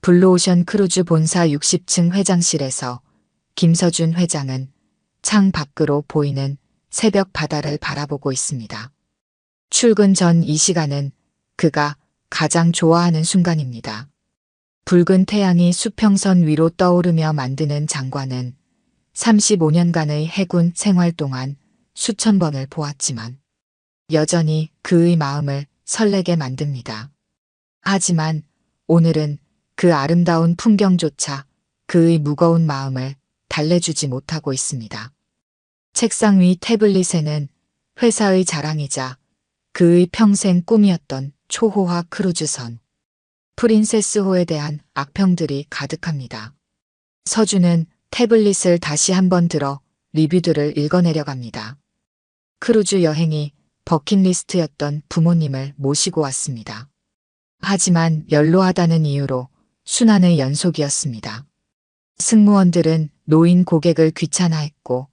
블루오션 크루즈 본사 60층 회장실에서 김서준 회장은 창 밖으로 보이는 새벽 바다를 바라보고 있습니다. 출근 전 이 시간은 그가 가장 좋아하는 순간입니다. 붉은 태양이 수평선 위로 떠오르며 만드는 장관은 35년간의 해군 생활 동안 수천 번을 보았지만 여전히 그의 마음을 설레게 만듭니다. 하지만 오늘은 그 아름다운 풍경조차 그의 무거운 마음을 달래주지 못하고 있습니다. 책상 위 태블릿에는 회사의 자랑이자 그의 평생 꿈이었던 초호화 크루즈선 프린세스호에 대한 악평들이 가득합니다. 서준은 태블릿을 다시 한번 들어 리뷰들을 읽어내려갑니다. 크루즈 여행이 버킷리스트였던 부모님을 모시고 왔습니다. 하지만 연로하다는 이유로 순환의 연속이었습니다. 승무원들은 노인 고객을 귀찮아했고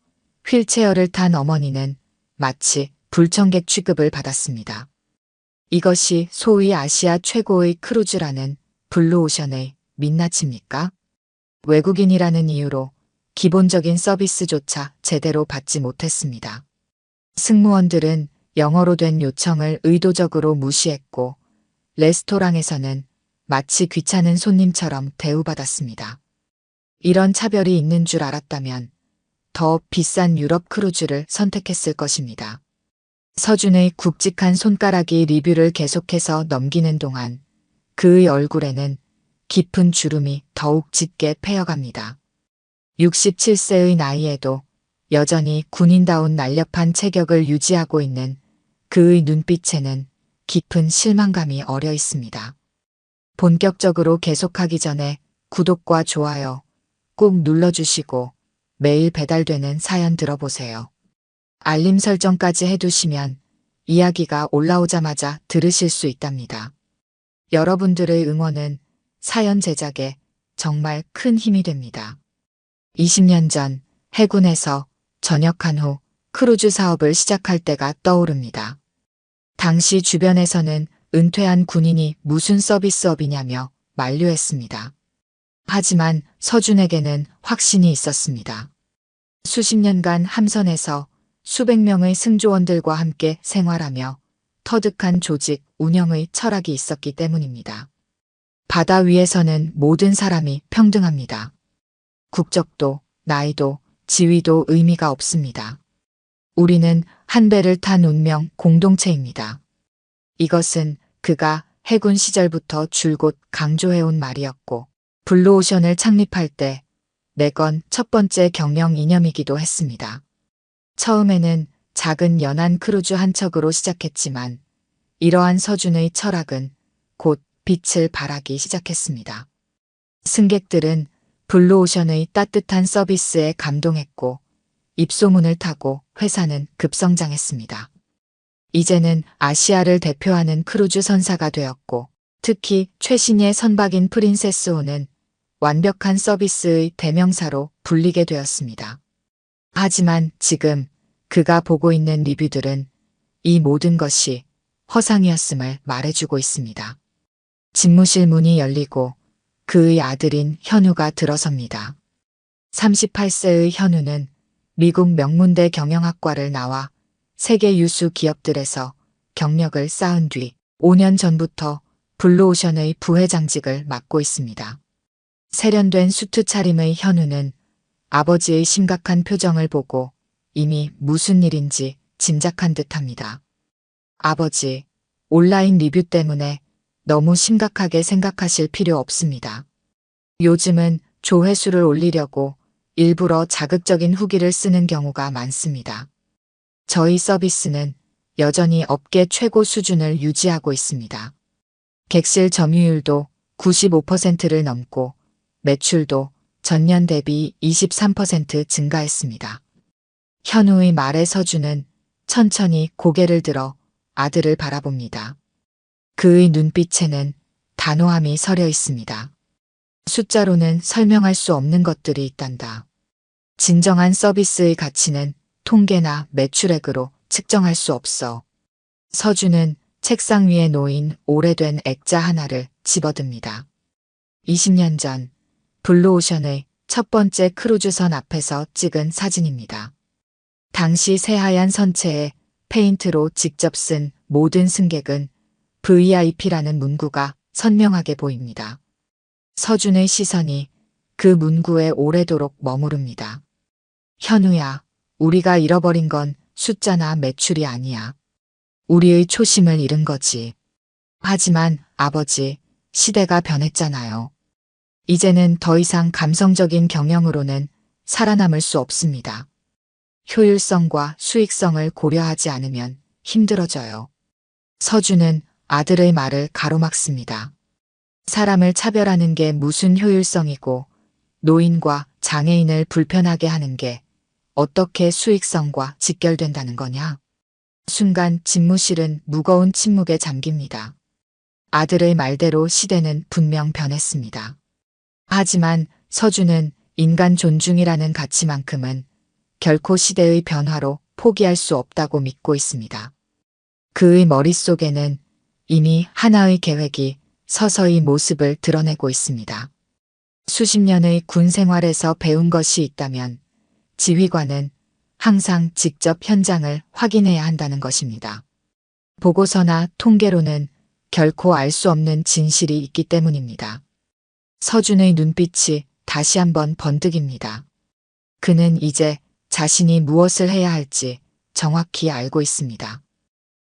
휠체어를 탄 어머니는 마치 불청객 취급을 받았습니다. 이것이 소위 아시아 최고의 크루즈라는 블루오션의 민낯입니까? 외국인이라는 이유로 기본적인 서비스조차 제대로 받지 못했습니다. 승무원들은 영어로 된 요청을 의도적으로 무시했고 레스토랑에서는 마치 귀찮은 손님처럼 대우받았습니다. 이런 차별이 있는 줄 알았다면 더 비싼 유럽 크루즈를 선택했을 것입니다. 서준의 굵직한 손가락이 리뷰를 계속해서 넘기는 동안 그의 얼굴에는 깊은 주름이 더욱 짙게 패여갑니다. 67세의 나이에도 여전히 군인다운 날렵한 체격을 유지하고 있는 그의 눈빛에는 깊은 실망감이 어려 있습니다. 본격적으로 계속하기 전에 구독과 좋아요 꼭 눌러주시고 매일 배달되는 사연 들어보세요. 알림 설정까지 해두시면 이야기가 올라오자마자 들으실 수 있답니다. 여러분들의 응원은 사연 제작에 정말 큰 힘이 됩니다. 20년 전 해군에서 전역한 후 크루즈 사업을 시작할 때가 떠오릅니다. 당시 주변에서는 은퇴한 군인이 무슨 서비스업이냐며 만류했습니다. 하지만 서준에게는 확신이 있었습니다. 수십 년간 함선에서 수백 명의 승조원들과 함께 생활하며 터득한 조직 운영의 철학이 있었기 때문입니다. 바다 위에서는 모든 사람이 평등합니다. 국적도, 나이도, 지위도 의미가 없습니다. 우리는 한 배를 탄 운명 공동체입니다. 이것은 그가 해군 시절부터 줄곧 강조해온 말이었고 블루오션을 창립할 때 내건 첫 번째 경영 이념이기도 했습니다. 처음에는 작은 연안 크루즈 한 척으로 시작했지만 이러한 서준의 철학은 곧 빛을 발하기 시작했습니다. 승객들은 블루오션의 따뜻한 서비스에 감동했고 입소문을 타고 회사는 급성장했습니다. 이제는 아시아를 대표하는 크루즈 선사가 되었고 특히 최신의 선박인 프린세스호는 완벽한 서비스의 대명사로 불리게 되었습니다. 하지만 지금 그가 보고 있는 리뷰들은 이 모든 것이 허상이었음을 말해주고 있습니다. 집무실 문이 열리고 그의 아들인 현우가 들어섭니다. 38세의 현우는 미국 명문대 경영학과를 나와 세계 유수 기업들에서 경력을 쌓은 뒤 5년 전부터 블루오션의 부회장직을 맡고 있습니다. 세련된 수트 차림의 현우는 아버지의 심각한 표정을 보고 이미 무슨 일인지 짐작한 듯합니다. 아버지, 온라인 리뷰 때문에 너무 심각하게 생각하실 필요 없습니다. 요즘은 조회수를 올리려고 일부러 자극적인 후기를 쓰는 경우가 많습니다. 저희 서비스는 여전히 업계 최고 수준을 유지하고 있습니다. 객실 점유율도 95%를 넘고 매출도 전년 대비 23% 증가했습니다. 현우의 말에 서준은 천천히 고개를 들어 아들을 바라봅니다. 그의 눈빛에는 단호함이 서려 있습니다. 숫자로는 설명할 수 없는 것들이 있단다. 진정한 서비스의 가치는 통계나 매출액으로 측정할 수 없어. 서준은 책상 위에 놓인 오래된 액자 하나를 집어듭니다. 20년 전 블루오션의 첫 번째 크루즈선 앞에서 찍은 사진입니다. 당시 새하얀 선체에 페인트로 직접 쓴 모든 승객은 VIP라는 문구가 선명하게 보입니다. 서준의 시선이 그 문구에 오래도록 머무릅니다. 현우야, 우리가 잃어버린 건 숫자나 매출이 아니야. 우리의 초심을 잃은 거지. 하지만 아버지, 시대가 변했잖아요. 이제는 더 이상 감성적인 경영으로는 살아남을 수 없습니다. 효율성과 수익성을 고려하지 않으면 힘들어져요. 서준은 아들의 말을 가로막습니다. 사람을 차별하는 게 무슨 효율성이고 노인과 장애인을 불편하게 하는 게 어떻게 수익성과 직결된다는 거냐? 순간 집무실은 무거운 침묵에 잠깁니다. 아들의 말대로 시대는 분명 변했습니다. 하지만 서준은 인간 존중이라는 가치만큼은 결코 시대의 변화로 포기할 수 없다고 믿고 있습니다. 그의 머릿속에는 이미 하나의 계획이 서서히 모습을 드러내고 있습니다. 수십 년의 군 생활에서 배운 것이 있다면 지휘관은 항상 직접 현장을 확인해야 한다는 것입니다. 보고서나 통계로는 결코 알 수 없는 진실이 있기 때문입니다. 서준의 눈빛이 다시 한번 번뜩입니다. 그는 이제 자신이 무엇을 해야 할지 정확히 알고 있습니다.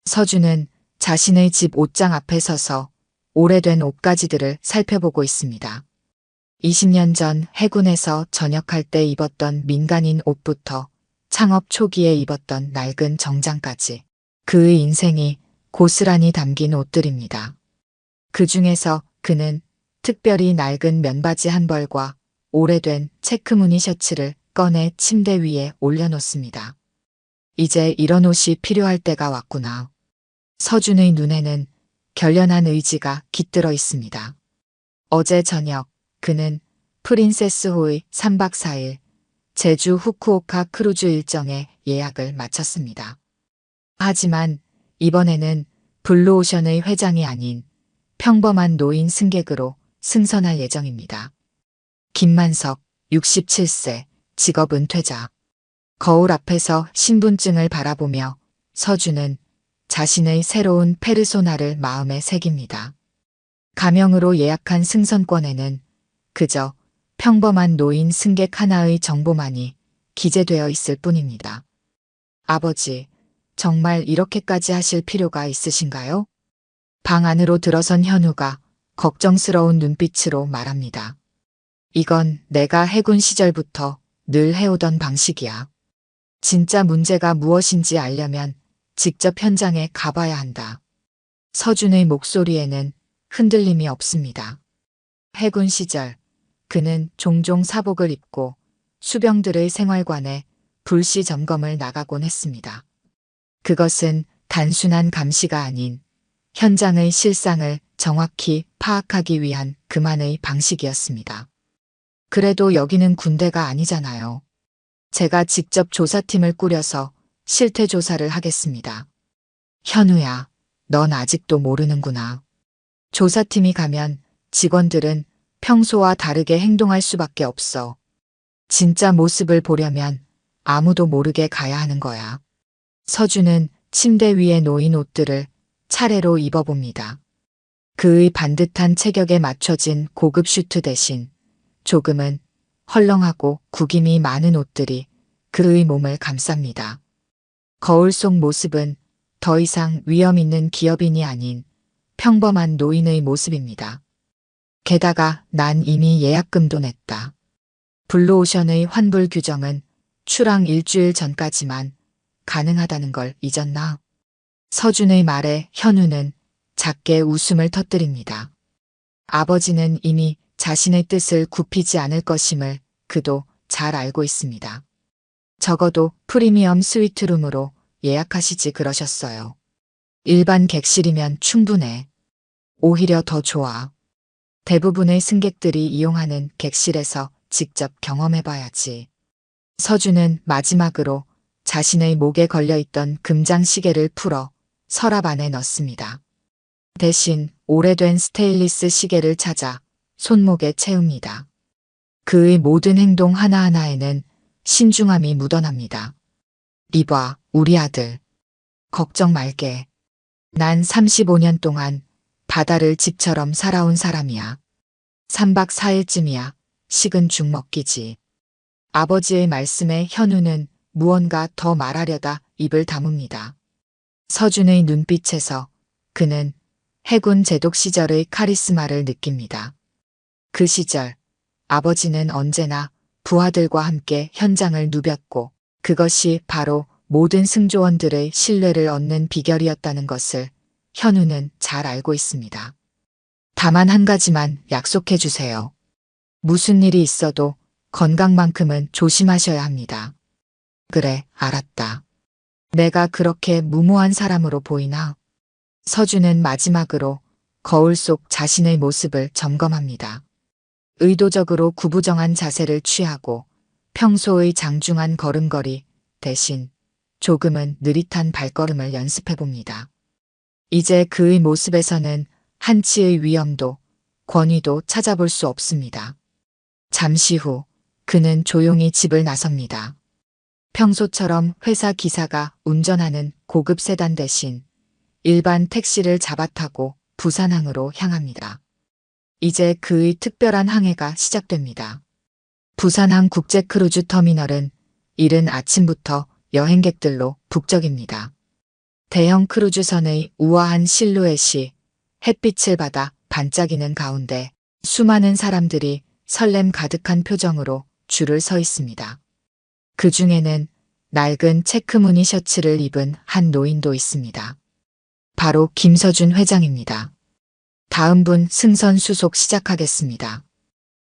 서준은 자신의 집 옷장 앞에 서서 오래된 옷가지들을 살펴보고 있습니다. 20년 전 해군에서 전역할 때 입었던 민간인 옷부터 창업 초기에 입었던 낡은 정장까지 그의 인생이 고스란히 담긴 옷들입니다. 그 중에서 그는 특별히 낡은 면바지 한 벌과 오래된 체크무늬 셔츠를 꺼내 침대 위에 올려놓습니다. 이제 이런 옷이 필요할 때가 왔구나. 서준의 눈에는 결연한 의지가 깃들어 있습니다. 어제 저녁 그는 프린세스호의 3박 4일 제주 후쿠오카 크루즈 일정에 예약을 마쳤습니다. 하지만 이번에는 블루오션의 회장이 아닌 평범한 노인 승객으로 승선할 예정입니다. 김만석, 67세, 직업 은퇴자. 거울 앞에서 신분증을 바라보며 서준은 자신의 새로운 페르소나를 마음에 새깁니다. 가명으로 예약한 승선권에는 그저 평범한 노인 승객 하나의 정보만이 기재되어 있을 뿐입니다. 아버지, 정말 이렇게까지 하실 필요가 있으신가요? 방 안으로 들어선 현우가 걱정스러운 눈빛으로 말합니다. 이건 내가 해군 시절부터 늘 해오던 방식이야. 진짜 문제가 무엇인지 알려면 직접 현장에 가봐야 한다. 서준의 목소리에는 흔들림이 없습니다. 해군 시절 그는 종종 사복을 입고 수병들의 생활관에 불시 점검을 나가곤 했습니다. 그것은 단순한 감시가 아닌 현장의 실상을 정확히 파악하기 위한 그만의 방식이었습니다. 그래도 여기는 군대가 아니잖아요. 제가 직접 조사팀을 꾸려서 실태 조사를 하겠습니다. 현우야, 넌 아직도 모르는구나. 조사팀이 가면 직원들은 평소와 다르게 행동할 수밖에 없어. 진짜 모습을 보려면 아무도 모르게 가야 하는 거야. 서준은 침대 위에 놓인 옷들을 차례로 입어봅니다. 그의 반듯한 체격에 맞춰진 고급 슈트 대신 조금은 헐렁하고 구김이 많은 옷들이 그의 몸을 감쌉니다. 거울 속 모습은 더 이상 위험 있는 기업인이 아닌 평범한 노인의 모습입니다. 게다가 난 이미 예약금도 냈다. 블루오션의 환불 규정은 출항 일주일 전까지만 가능하다는 걸 잊었나? 서준의 말에 현우는 작게 웃음을 터뜨립니다. 아버지는 이미 자신의 뜻을 굽히지 않을 것임을 그도 잘 알고 있습니다. 적어도 프리미엄 스위트룸으로 예약하시지 그러셨어요. 일반 객실이면 충분해. 오히려 더 좋아. 대부분의 승객들이 이용하는 객실에서 직접 경험해봐야지. 서준은 마지막으로 자신의 목에 걸려있던 금장 시계를 풀어 서랍 안에 넣습니다. 대신 오래된 스테인리스 시계를 찾아 손목에 채웁니다. 그의 모든 행동 하나하나에는 신중함이 묻어납니다. 이봐, 우리 아들. 걱정 말게. 난 35년 동안 바다를 집처럼 살아온 사람이야. 3박 4일쯤이야. 식은 죽 먹기지. 아버지의 말씀에 현우는 무언가 더 말하려다 입을 다뭅니다. 서준의 눈빛에서 그는 해군 제독 시절의 카리스마를 느낍니다. 그 시절 아버지는 언제나 부하들과 함께 현장을 누볐고 그것이 바로 모든 승조원들의 신뢰를 얻는 비결이었다는 것을 현우는 잘 알고 있습니다. 다만 한 가지만 약속해 주세요. 무슨 일이 있어도 건강만큼은 조심하셔야 합니다. 그래, 알았다. 내가 그렇게 무모한 사람으로 보이나? 서준은 마지막으로 거울 속 자신의 모습을 점검합니다. 의도적으로 구부정한 자세를 취하고 평소의 장중한 걸음걸이 대신 조금은 느릿한 발걸음을 연습해 봅니다. 이제 그의 모습에서는 한치의 위험도 권위도 찾아볼 수 없습니다. 잠시 후 그는 조용히 집을 나섭니다. 평소처럼 회사 기사가 운전하는 고급 세단 대신 일반 택시를 잡아타고 부산항으로 향합니다. 이제 그의 특별한 항해가 시작됩니다. 부산항 국제크루즈 터미널은 이른 아침부터 여행객들로 북적입니다. 대형 크루즈선의 우아한 실루엣이 햇빛을 받아 반짝이는 가운데 수많은 사람들이 설렘 가득한 표정으로 줄을 서 있습니다. 그 중에는 낡은 체크무늬 셔츠를 입은 한 노인도 있습니다. 바로 김서준 회장입니다. 다음 분 승선 수속 시작하겠습니다.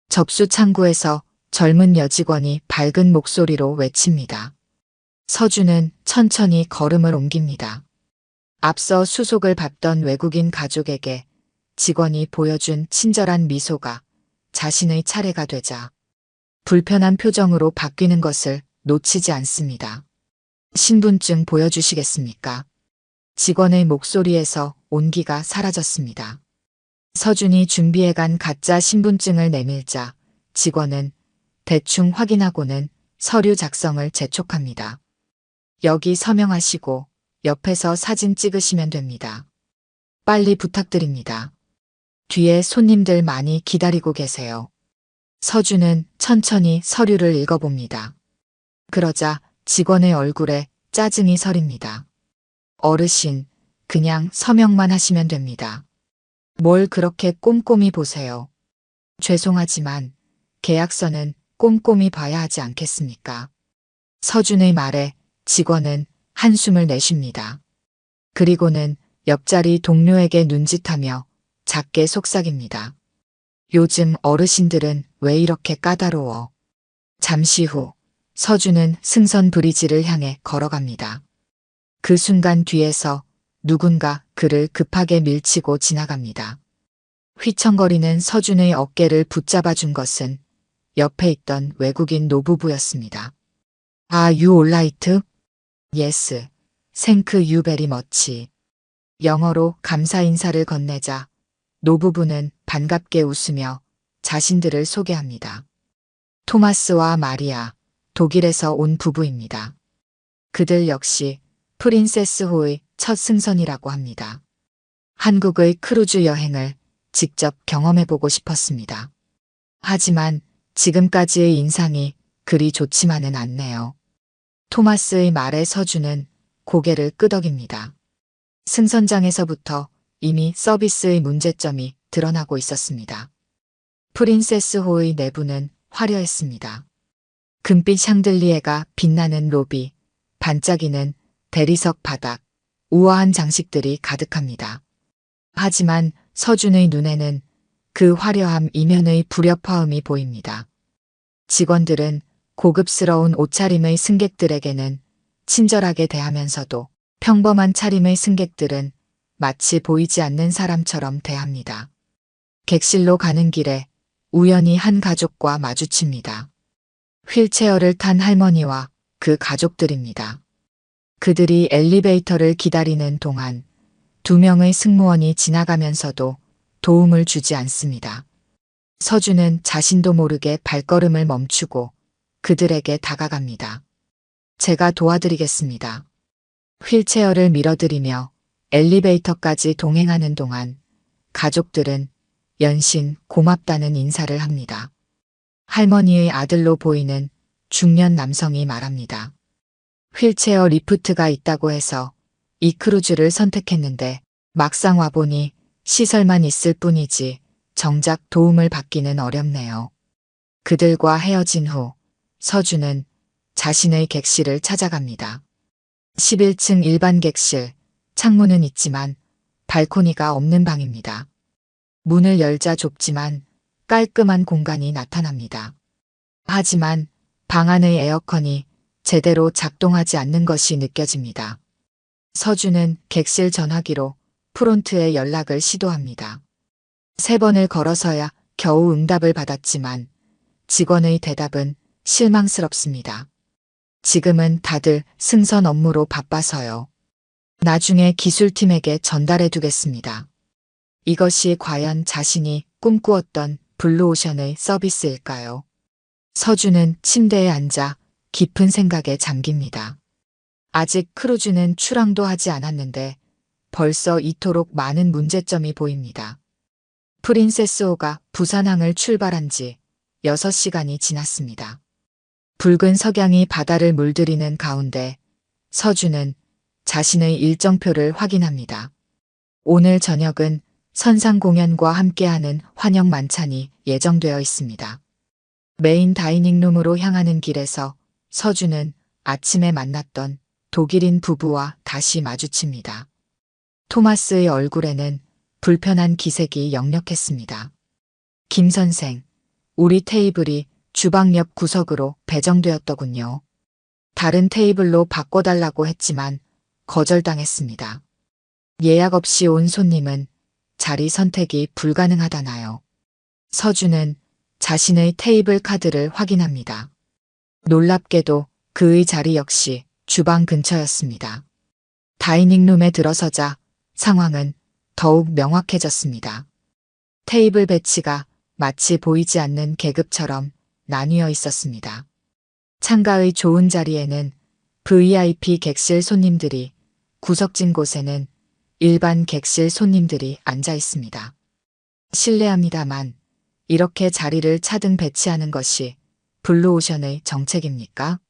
접수 창구에서 젊은 여직원이 밝은 목소리로 외칩니다. 서준은 천천히 걸음을 옮깁니다. 앞서 수속을 받던 외국인 가족에게 직원이 보여준 친절한 미소가 자신의 차례가 되자 불편한 표정으로 바뀌는 것을 놓치지 않습니다. 신분증 보여주시겠습니까? 직원의 목소리에서 온기가 사라졌습니다. 서준이 준비해간 가짜 신분증을 내밀자 직원은 대충 확인하고는 서류 작성을 재촉합니다. 여기 서명하시고 옆에서 사진 찍으시면 됩니다. 빨리 부탁드립니다. 뒤에 손님들 많이 기다리고 계세요. 서준은 천천히 서류를 읽어봅니다. 그러자 직원의 얼굴에 짜증이 서립니다. 어르신, 그냥 서명만 하시면 됩니다. 뭘 그렇게 꼼꼼히 보세요. 죄송하지만 계약서는 꼼꼼히 봐야 하지 않겠습니까? 서준의 말에 직원은 한숨을 내쉽니다. 그리고는 옆자리 동료에게 눈짓하며 작게 속삭입니다. 요즘 어르신들은 왜 이렇게 까다로워? 잠시 후 서준은 승선 브리지를 향해 걸어갑니다. 그 순간 뒤에서 누군가 그를 급하게 밀치고 지나갑니다. 휘청거리는 서준의 어깨를 붙잡아준 것은 옆에 있던 외국인 노부부였습니다. Are you alright? Yes. Thank you very much. 영어로 감사 인사를 건네자 노부부는 반갑게 웃으며 자신들을 소개합니다. 토마스와 마리아, 독일에서 온 부부입니다. 그들 역시 프린세스호의 첫 승선이라고 합니다. 한국의 크루즈 여행을 직접 경험해보고 싶었습니다. 하지만 지금까지의 인상이 그리 좋지만은 않네요. 토마스의 말에 서준은 고개를 끄덕입니다. 승선장에서부터 이미 서비스의 문제점이 드러나고 있었습니다. 프린세스호의 내부는 화려했습니다. 금빛 샹들리에가 빛나는 로비, 반짝이는 대리석 바닥, 우아한 장식들이 가득합니다. 하지만 서준의 눈에는 그 화려함 이면의 불협화음이 보입니다. 직원들은 고급스러운 옷차림의 승객들에게는 친절하게 대하면서도 평범한 차림의 승객들은 마치 보이지 않는 사람처럼 대합니다. 객실로 가는 길에 우연히 한 가족과 마주칩니다. 휠체어를 탄 할머니와 그 가족들입니다. 그들이 엘리베이터를 기다리는 동안 2명의 승무원이 지나가면서도 도움을 주지 않습니다. 서준은 자신도 모르게 발걸음을 멈추고 그들에게 다가갑니다. 제가 도와드리겠습니다. 휠체어를 밀어드리며 엘리베이터까지 동행하는 동안 가족들은 연신 고맙다는 인사를 합니다. 할머니의 아들로 보이는 중년 남성이 말합니다. 휠체어 리프트가 있다고 해서 이 크루즈를 선택했는데 막상 와보니 시설만 있을 뿐이지 정작 도움을 받기는 어렵네요. 그들과 헤어진 후 서준은 자신의 객실을 찾아갑니다. 11층 일반 객실, 창문은 있지만 발코니가 없는 방입니다. 문을 열자 좁지만 깔끔한 공간이 나타납니다. 하지만 방 안의 에어컨이 제대로 작동하지 않는 것이 느껴집니다. 서준은 객실 전화기로 프론트에 연락을 시도합니다. 3번을 걸어서야 겨우 응답을 받았지만 직원의 대답은 실망스럽습니다. 지금은 다들 승선 업무로 바빠서요. 나중에 기술팀에게 전달해 두겠습니다. 이것이 과연 자신이 꿈꾸었던 블루오션의 서비스일까요? 서준은 침대에 앉아 깊은 생각에 잠깁니다. 아직 크루즈는 출항도 하지 않았는데 벌써 이토록 많은 문제점이 보입니다. 프린세스호가 부산항을 출발한 지 6시간이 지났습니다. 붉은 석양이 바다를 물들이는 가운데 서준은 자신의 일정표를 확인합니다. 오늘 저녁은 선상 공연과 함께하는 환영 만찬이 예정되어 있습니다. 메인 다이닝룸으로 향하는 길에서 서준은 아침에 만났던 독일인 부부와 다시 마주칩니다. 토마스의 얼굴에는 불편한 기색이 역력했습니다. 김 선생, 우리 테이블이 주방 옆 구석으로 배정되었더군요. 다른 테이블로 바꿔달라고 했지만 거절당했습니다. 예약 없이 온 손님은 자리 선택이 불가능하다나요. 서준은 자신의 테이블 카드를 확인합니다. 놀랍게도 그의 자리 역시 주방 근처였습니다. 다이닝룸에 들어서자 상황은 더욱 명확해졌습니다. 테이블 배치가 마치 보이지 않는 계급처럼 나뉘어 있었습니다. 창가의 좋은 자리에는 VIP 객실 손님들이, 구석진 곳에는 일반 객실 손님들이 앉아 있습니다. 실례합니다만 이렇게 자리를 차등 배치하는 것이 블루오션의 정책입니까?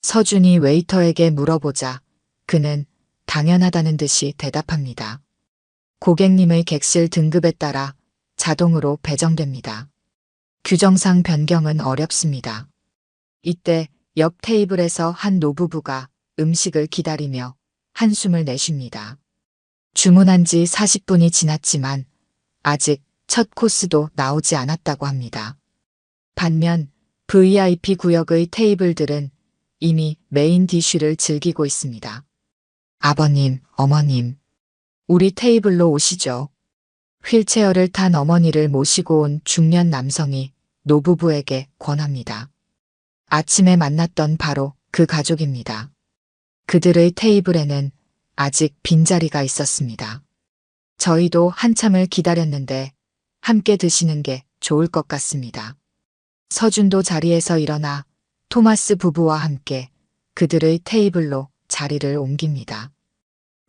서준이 웨이터에게 물어보자 그는 당연하다는 듯이 대답합니다. 고객님의 객실 등급에 따라 자동으로 배정됩니다. 규정상 변경은 어렵습니다. 이때 옆 테이블에서 한 노부부가 음식을 기다리며 한숨을 내쉽니다. 주문한 지 40분이 지났지만 아직 첫 코스도 나오지 않았다고 합니다. 반면 VIP 구역의 테이블들은 이미 메인 디쉬를 즐기고 있습니다. 아버님, 어머님, 우리 테이블로 오시죠. 휠체어를 탄 어머니를 모시고 온 중년 남성이 노부부에게 권합니다. 아침에 만났던 바로 그 가족입니다. 그들의 테이블에는 아직 빈자리가 있었습니다. 저희도 한참을 기다렸는데 함께 드시는 게 좋을 것 같습니다. 서준도 자리에서 일어나 토마스 부부와 함께 그들의 테이블로 자리를 옮깁니다.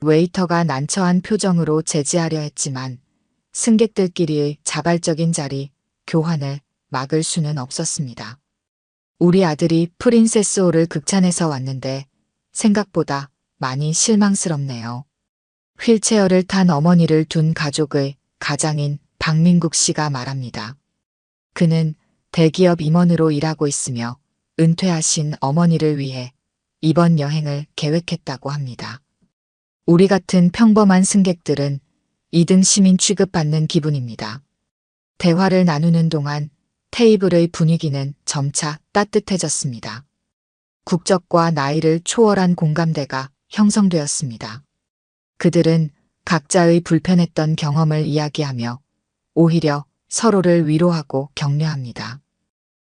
웨이터가 난처한 표정으로 제지하려 했지만 승객들끼리의 자발적인 자리 교환을 막을 수는 없었습니다. 우리 아들이 프린세스호를 극찬해서 왔는데 생각보다 많이 실망스럽네요. 휠체어를 탄 어머니를 둔 가족의 가장인 박민국 씨가 말합니다. 그는 대기업 임원으로 일하고 있으며 은퇴하신 어머니를 위해 이번 여행을 계획했다고 합니다. 우리 같은 평범한 승객들은 2등 시민 취급받는 기분입니다. 대화를 나누는 동안 테이블의 분위기는 점차 따뜻해졌습니다. 국적과 나이를 초월한 공감대가 형성되었습니다. 그들은 각자의 불편했던 경험을 이야기하며 오히려 서로를 위로하고 격려합니다.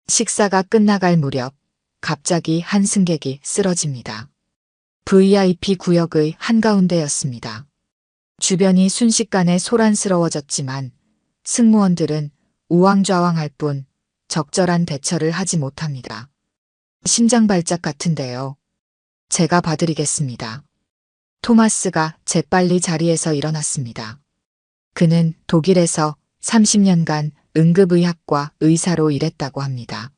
식사가 끝나갈 무렵 갑자기 한 승객이 쓰러집니다. VIP 구역의 한가운데였습니다. 주변이 순식간에 소란스러워졌지만 승무원들은 우왕좌왕할 뿐 적절한 대처를 하지 못합니다. 심장 발작 같은데요. 제가 봐드리겠습니다. 토마스가 재빨리 자리에서 일어났습니다. 그는 독일에서 30년간 응급의학과 의사로 일했다고 합니다.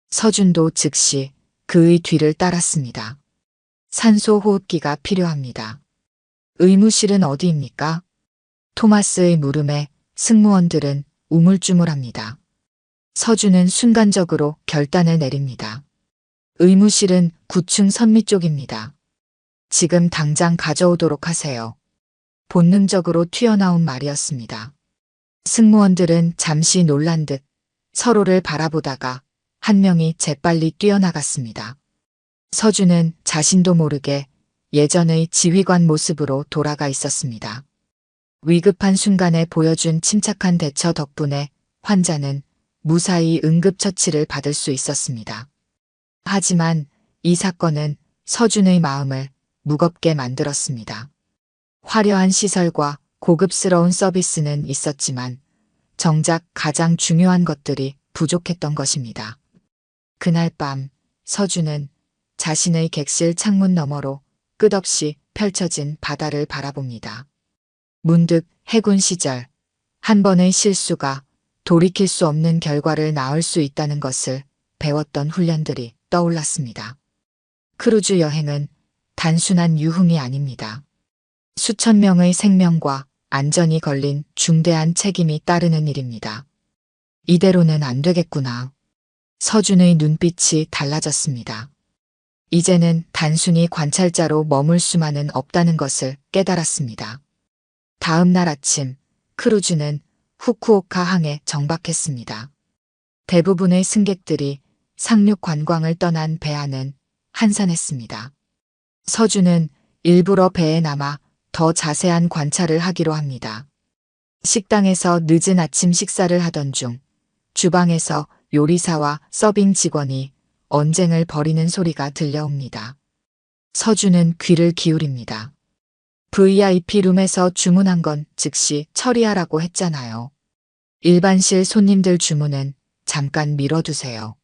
서준도 즉시 그의 뒤를 따랐습니다. 산소 호흡기가 필요합니다. 의무실은 어디입니까? 토마스의 물음에 승무원들은 우물쭈물합니다. 서준은 순간적으로 결단을 내립니다. 의무실은 9층 선미 쪽입니다. 지금 당장 가져오도록 하세요. 본능적으로 튀어나온 말이었습니다. 승무원들은 잠시 놀란 듯 서로를 바라보다가 한 명이 재빨리 뛰어나갔습니다. 서준은 자신도 모르게 예전의 지휘관 모습으로 돌아가 있었습니다. 위급한 순간에 보여준 침착한 대처 덕분에 환자는 무사히 응급처치를 받을 수 있었습니다. 하지만 이 사건은 서준의 마음을 무겁게 만들었습니다. 화려한 시설과 고급스러운 서비스는 있었지만 정작 가장 중요한 것들이 부족했던 것입니다. 그날 밤 서준은 자신의 객실 창문 너머로 끝없이 펼쳐진 바다를 바라봅니다. 문득 해군 시절 한 번의 실수가 돌이킬 수 없는 결과를 낳을 수 있다는 것을 배웠던 훈련들이 떠올랐습니다. 크루즈 여행은 단순한 유흥이 아닙니다. 수천 명의 생명과 안전이 걸린 중대한 책임이 따르는 일입니다. 이대로는 안 되겠구나. 서준의 눈빛이 달라졌습니다. 이제는 단순히 관찰자로 머물 수만은 없다는 것을 깨달았습니다. 다음 날 아침 크루즈는 후쿠오카 항에 정박했습니다. 대부분의 승객들이 상륙 관광을 떠난 배 안은 한산했습니다. 서준은 일부러 배에 남아 더 자세한 관찰을 하기로 합니다. 식당에서 늦은 아침 식사를 하던 중 주방에서 요리사와 서빙 직원이 언쟁을 벌이는 소리가 들려옵니다. 서준은 귀를 기울입니다. VIP 룸에서 주문한 건 즉시 처리하라고 했잖아요. 일반실 손님들 주문은 잠깐 미뤄두세요.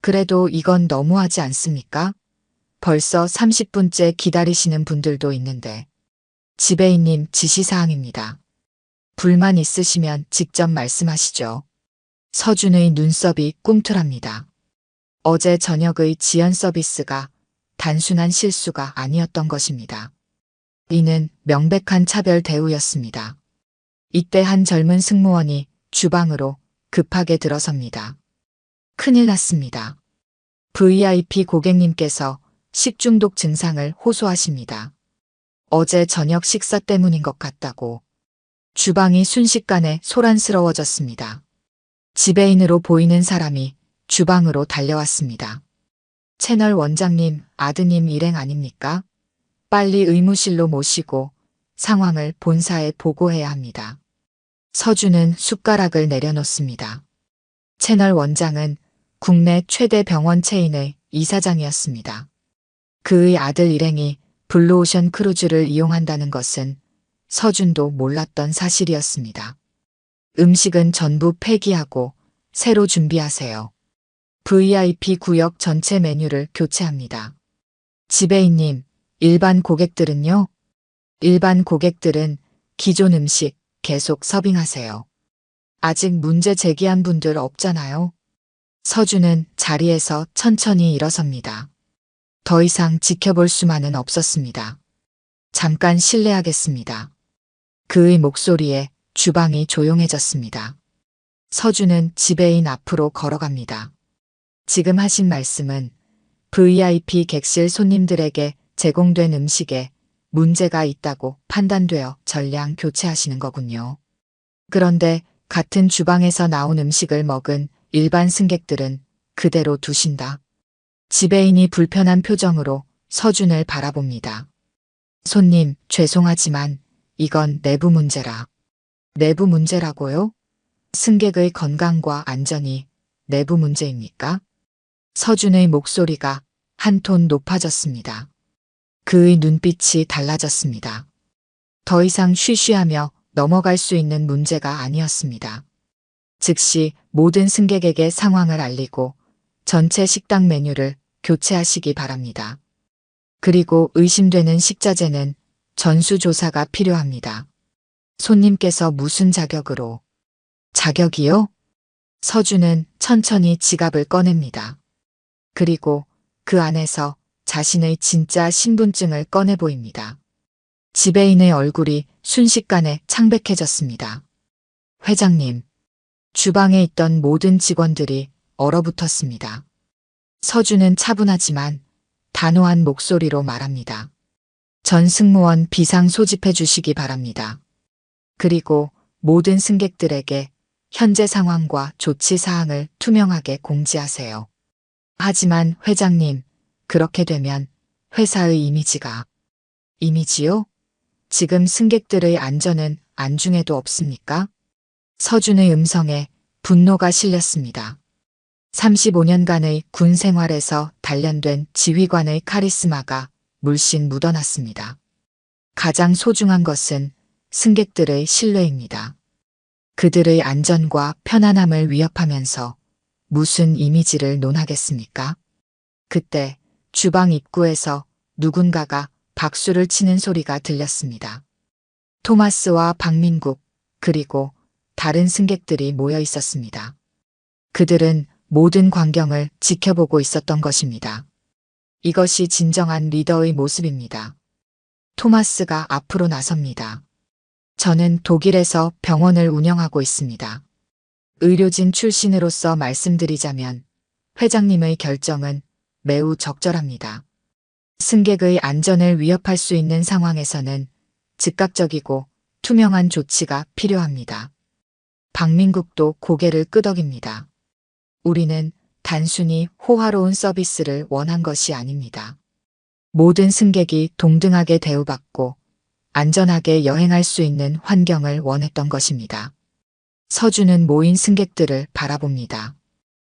그래도 이건 너무하지 않습니까? 벌써 30분째 기다리시는 분들도 있는데. 지배인님 지시사항입니다. 불만 있으시면 직접 말씀하시죠. 서준의 눈썹이 꿈틀합니다. 어제 저녁의 지연 서비스가 단순한 실수가 아니었던 것입니다. 이는 명백한 차별 대우였습니다. 이때 한 젊은 승무원이 주방으로 급하게 들어섭니다. 큰일 났습니다. VIP 고객님께서 식중독 증상을 호소하십니다. 어제 저녁 식사 때문인 것 같다고. 주방이 순식간에 소란스러워졌습니다. 지배인으로 보이는 사람이 주방으로 달려왔습니다. 채널 원장님, 아드님 일행 아닙니까? 빨리 의무실로 모시고 상황을 본사에 보고해야 합니다. 서준은 숟가락을 내려놓습니다. 채널 원장은 국내 최대 병원 체인의 이사장이었습니다. 그의 아들 일행이 블루오션 크루즈를 이용한다는 것은 서준도 몰랐던 사실이었습니다. 음식은 전부 폐기하고 새로 준비하세요. VIP 구역 전체 메뉴를 교체합니다. 지배인님, 일반 고객들은요? 일반 고객들은 기존 음식 계속 서빙하세요. 아직 문제 제기한 분들 없잖아요. 서준은 자리에서 천천히 일어섭니다. 더 이상 지켜볼 수만은 없었습니다. 잠깐 실례하겠습니다. 그의 목소리에 주방이 조용해졌습니다. 서준은 지배인 앞으로 걸어갑니다. 지금 하신 말씀은 VIP 객실 손님들에게 제공된 음식에 문제가 있다고 판단되어 전량 교체하시는 거군요. 그런데 같은 주방에서 나온 음식을 먹은 일반 승객들은 그대로 두신다. 지배인이 불편한 표정으로 서준을 바라봅니다. 손님, 죄송하지만 이건 내부 문제라. 내부 문제라고요? 승객의 건강과 안전이 내부 문제입니까? 서준의 목소리가 한 톤 높아졌습니다. 그의 눈빛이 달라졌습니다. 더 이상 쉬쉬하며 넘어갈 수 있는 문제가 아니었습니다. 즉시 모든 승객에게 상황을 알리고 전체 식당 메뉴를 교체하시기 바랍니다. 그리고 의심되는 식자재는 전수조사가 필요합니다. 손님께서 무슨 자격으로? 자격이요? 서준은 천천히 지갑을 꺼냅니다. 그리고 그 안에서 자신의 진짜 신분증을 꺼내 보입니다. 지배인의 얼굴이 순식간에 창백해졌습니다. 회장님. 주방에 있던 모든 직원들이 얼어붙었습니다. 서준은 차분하지만 단호한 목소리로 말합니다. 전 승무원 비상 소집해 주시기 바랍니다. 그리고 모든 승객들에게 현재 상황과 조치 사항을 투명하게 공지하세요. 하지만 회장님, 그렇게 되면 회사의 이미지가. 이미지요? 지금 승객들의 안전은 안중에도 없습니까? 서준의 음성에 분노가 실렸습니다. 35년간의 군 생활에서 단련된 지휘관의 카리스마가 물씬 묻어났습니다. 가장 소중한 것은 승객들의 신뢰입니다. 그들의 안전과 편안함을 위협하면서 무슨 이미지를 논하겠습니까? 그때 주방 입구에서 누군가가 박수를 치는 소리가 들렸습니다. 토마스와 박민국 그리고 다른 승객들이 모여 있었습니다. 그들은 모든 광경을 지켜보고 있었던 것입니다. 이것이 진정한 리더의 모습입니다. 토마스가 앞으로 나섭니다. 저는 독일에서 병원을 운영하고 있습니다. 의료진 출신으로서 말씀드리자면 회장님의 결정은 매우 적절합니다. 승객의 안전을 위협할 수 있는 상황에서는 즉각적이고 투명한 조치가 필요합니다. 박민국도 고개를 끄덕입니다. 우리는 단순히 호화로운 서비스를 원한 것이 아닙니다. 모든 승객이 동등하게 대우받고 안전하게 여행할 수 있는 환경을 원했던 것입니다. 서준은 모인 승객들을 바라봅니다.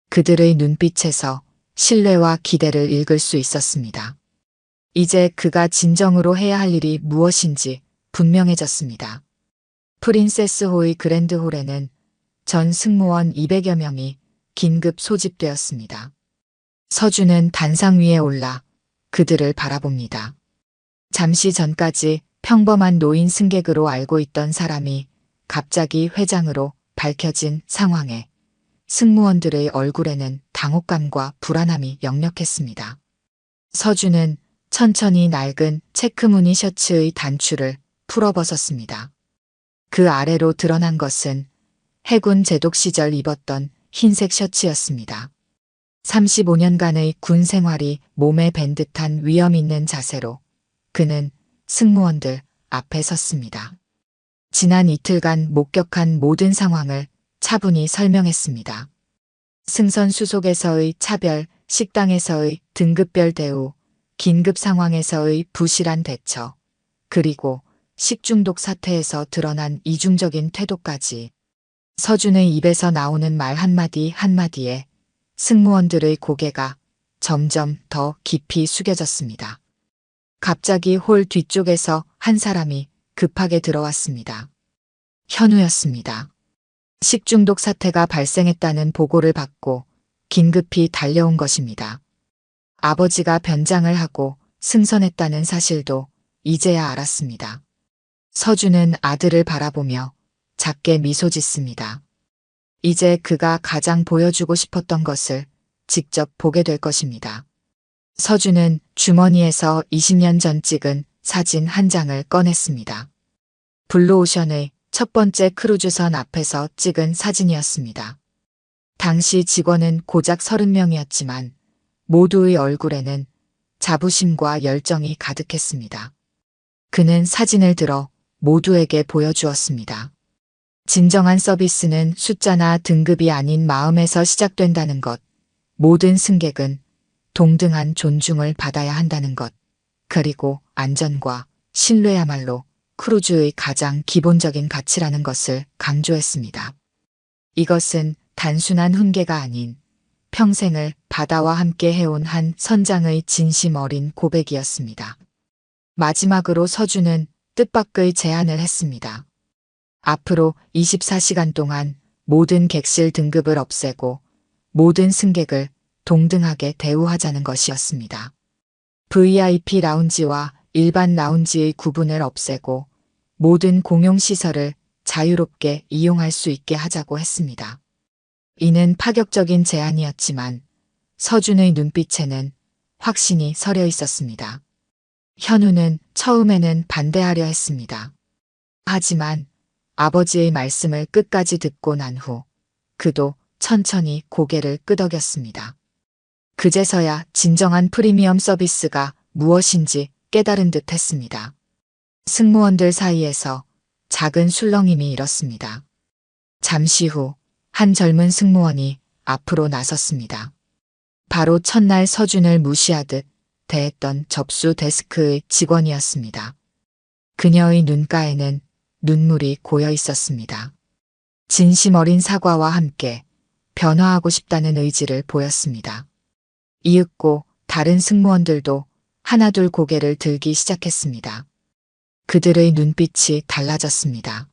그들의 눈빛에서 신뢰와 기대를 읽을 수 있었습니다. 이제 그가 진정으로 해야 할 일이 무엇인지 분명해졌습니다. 프린세스호의 그랜드홀에는 전 승무원 200여 명이 긴급 소집되었습니다. 서준은 단상 위에 올라 그들을 바라봅니다. 잠시 전까지 평범한 노인 승객으로 알고 있던 사람이 갑자기 회장으로 밝혀진 상황에 승무원들의 얼굴에는 당혹감과 불안함이 역력했습니다. 서준은 천천히 낡은 체크무늬 셔츠의 단추를 풀어벗었습니다. 그 아래로 드러난 것은 해군 제독 시절 입었던 흰색 셔츠였습니다. 35년간의 군 생활이 몸에 밴 듯한 위험 있는 자세로 그는 승무원들 앞에 섰습니다. 지난 이틀간 목격한 모든 상황을 차분히 설명했습니다. 승선 수속에서의 차별, 식당에서의 등급별 대우, 긴급 상황에서의 부실한 대처, 그리고 식중독 사태에서 드러난 이중적인 태도까지 서준의 입에서 나오는 말 한마디 한마디에 승무원들의 고개가 점점 더 깊이 숙여졌습니다. 갑자기 홀 뒤쪽에서 한 사람이 급하게 들어왔습니다. 현우였습니다. 식중독 사태가 발생했다는 보고를 받고 긴급히 달려온 것입니다. 아버지가 변장을 하고 승선했다는 사실도 이제야 알았습니다. 서준은 아들을 바라보며 작게 미소 짓습니다. 이제 그가 가장 보여주고 싶었던 것을 직접 보게 될 것입니다. 서준은 주머니에서 20년 전 찍은 사진 한 장을 꺼냈습니다. 블루오션의 첫 번째 크루즈선 앞에서 찍은 사진이었습니다. 당시 직원은 고작 30명이었지만 모두의 얼굴에는 자부심과 열정이 가득했습니다. 그는 사진을 들어 모두에게 보여주었습니다. 진정한 서비스는 숫자나 등급이 아닌 마음에서 시작된다는 것, 모든 승객은 동등한 존중을 받아야 한다는 것, 그리고 안전과 신뢰야말로 크루즈의 가장 기본적인 가치라는 것을 강조했습니다. 이것은 단순한 훈계가 아닌 평생을 바다와 함께 해온 한 선장의 진심 어린 고백이었습니다. 마지막으로 서준은 뜻밖의 제안을 했습니다. 앞으로 24시간 동안 모든 객실 등급을 없애고 모든 승객을 동등하게 대우하자는 것이었습니다. VIP 라운지와 일반 라운지의 구분을 없애고 모든 공용시설을 자유롭게 이용할 수 있게 하자고 했습니다. 이는 파격적인 제안이었지만 서준의 눈빛에는 확신이 서려 있었습니다. 현우는 처음에는 반대하려 했습니다. 하지만 아버지의 말씀을 끝까지 듣고 난 후 그도 천천히 고개를 끄덕였습니다. 그제서야 진정한 프리미엄 서비스가 무엇인지 깨달은 듯 했습니다. 승무원들 사이에서 작은 술렁임이 일었습니다. 잠시 후 한 젊은 승무원이 앞으로 나섰습니다. 바로 첫날 서준을 무시하듯 대했던 접수 데스크의 직원이었습니다. 그녀의 눈가에는 눈물이 고여 있었습니다. 진심 어린 사과와 함께 변화하고 싶다는 의지를 보였습니다. 이윽고 다른 승무원들도 하나둘 고개를 들기 시작했습니다. 그들의 눈빛이 달라졌습니다.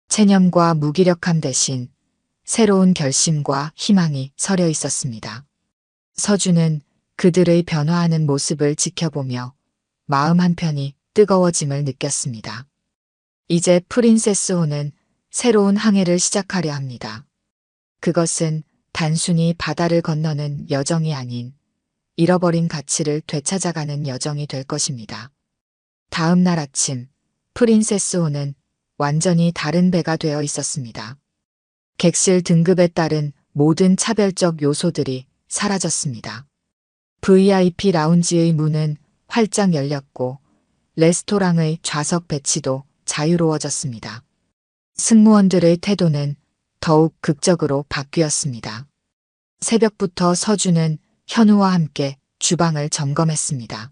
체념과 무기력함 대신 새로운 결심과 희망이 서려 있었습니다. 서준은 그들의 변화하는 모습을 지켜보며 마음 한편이 뜨거워짐을 느꼈습니다. 이제 프린세스호는 새로운 항해를 시작하려 합니다. 그것은 단순히 바다를 건너는 여정이 아닌 잃어버린 가치를 되찾아가는 여정이 될 것입니다. 다음 날 아침, 프린세스호는 완전히 다른 배가 되어 있었습니다. 객실 등급에 따른 모든 차별적 요소들이 사라졌습니다. VIP 라운지의 문은 활짝 열렸고 레스토랑의 좌석 배치도 자유로워졌습니다. 승무원들의 태도는 더욱 극적으로 바뀌었습니다. 새벽부터 서준은 현우와 함께 주방을 점검했습니다.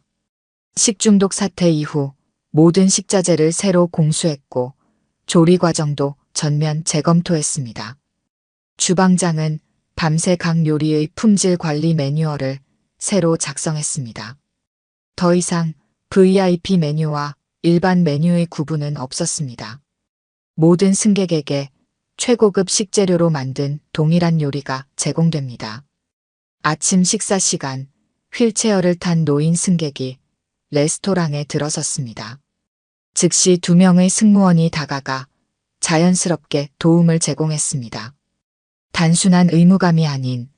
식중독 사태 이후 모든 식자재를 새로 공수했고 조리 과정도 전면 재검토했습니다. 주방장은 밤새 각 요리의 품질 관리 매뉴얼을 새로 작성했습니다. 더 이상 VIP 메뉴와 일반 메뉴의 구분은 없었습니다. 모든 승객에게 최고급 식재료로 만든 동일한 요리가 제공됩니다. 아침 식사 시간, 휠체어를 탄 노인 승객이 레스토랑에 들어섰습니다. 즉시 2명의 승무원이 다가가 자연스럽게 도움을 제공했습니다. 단순한 의무감이 아닌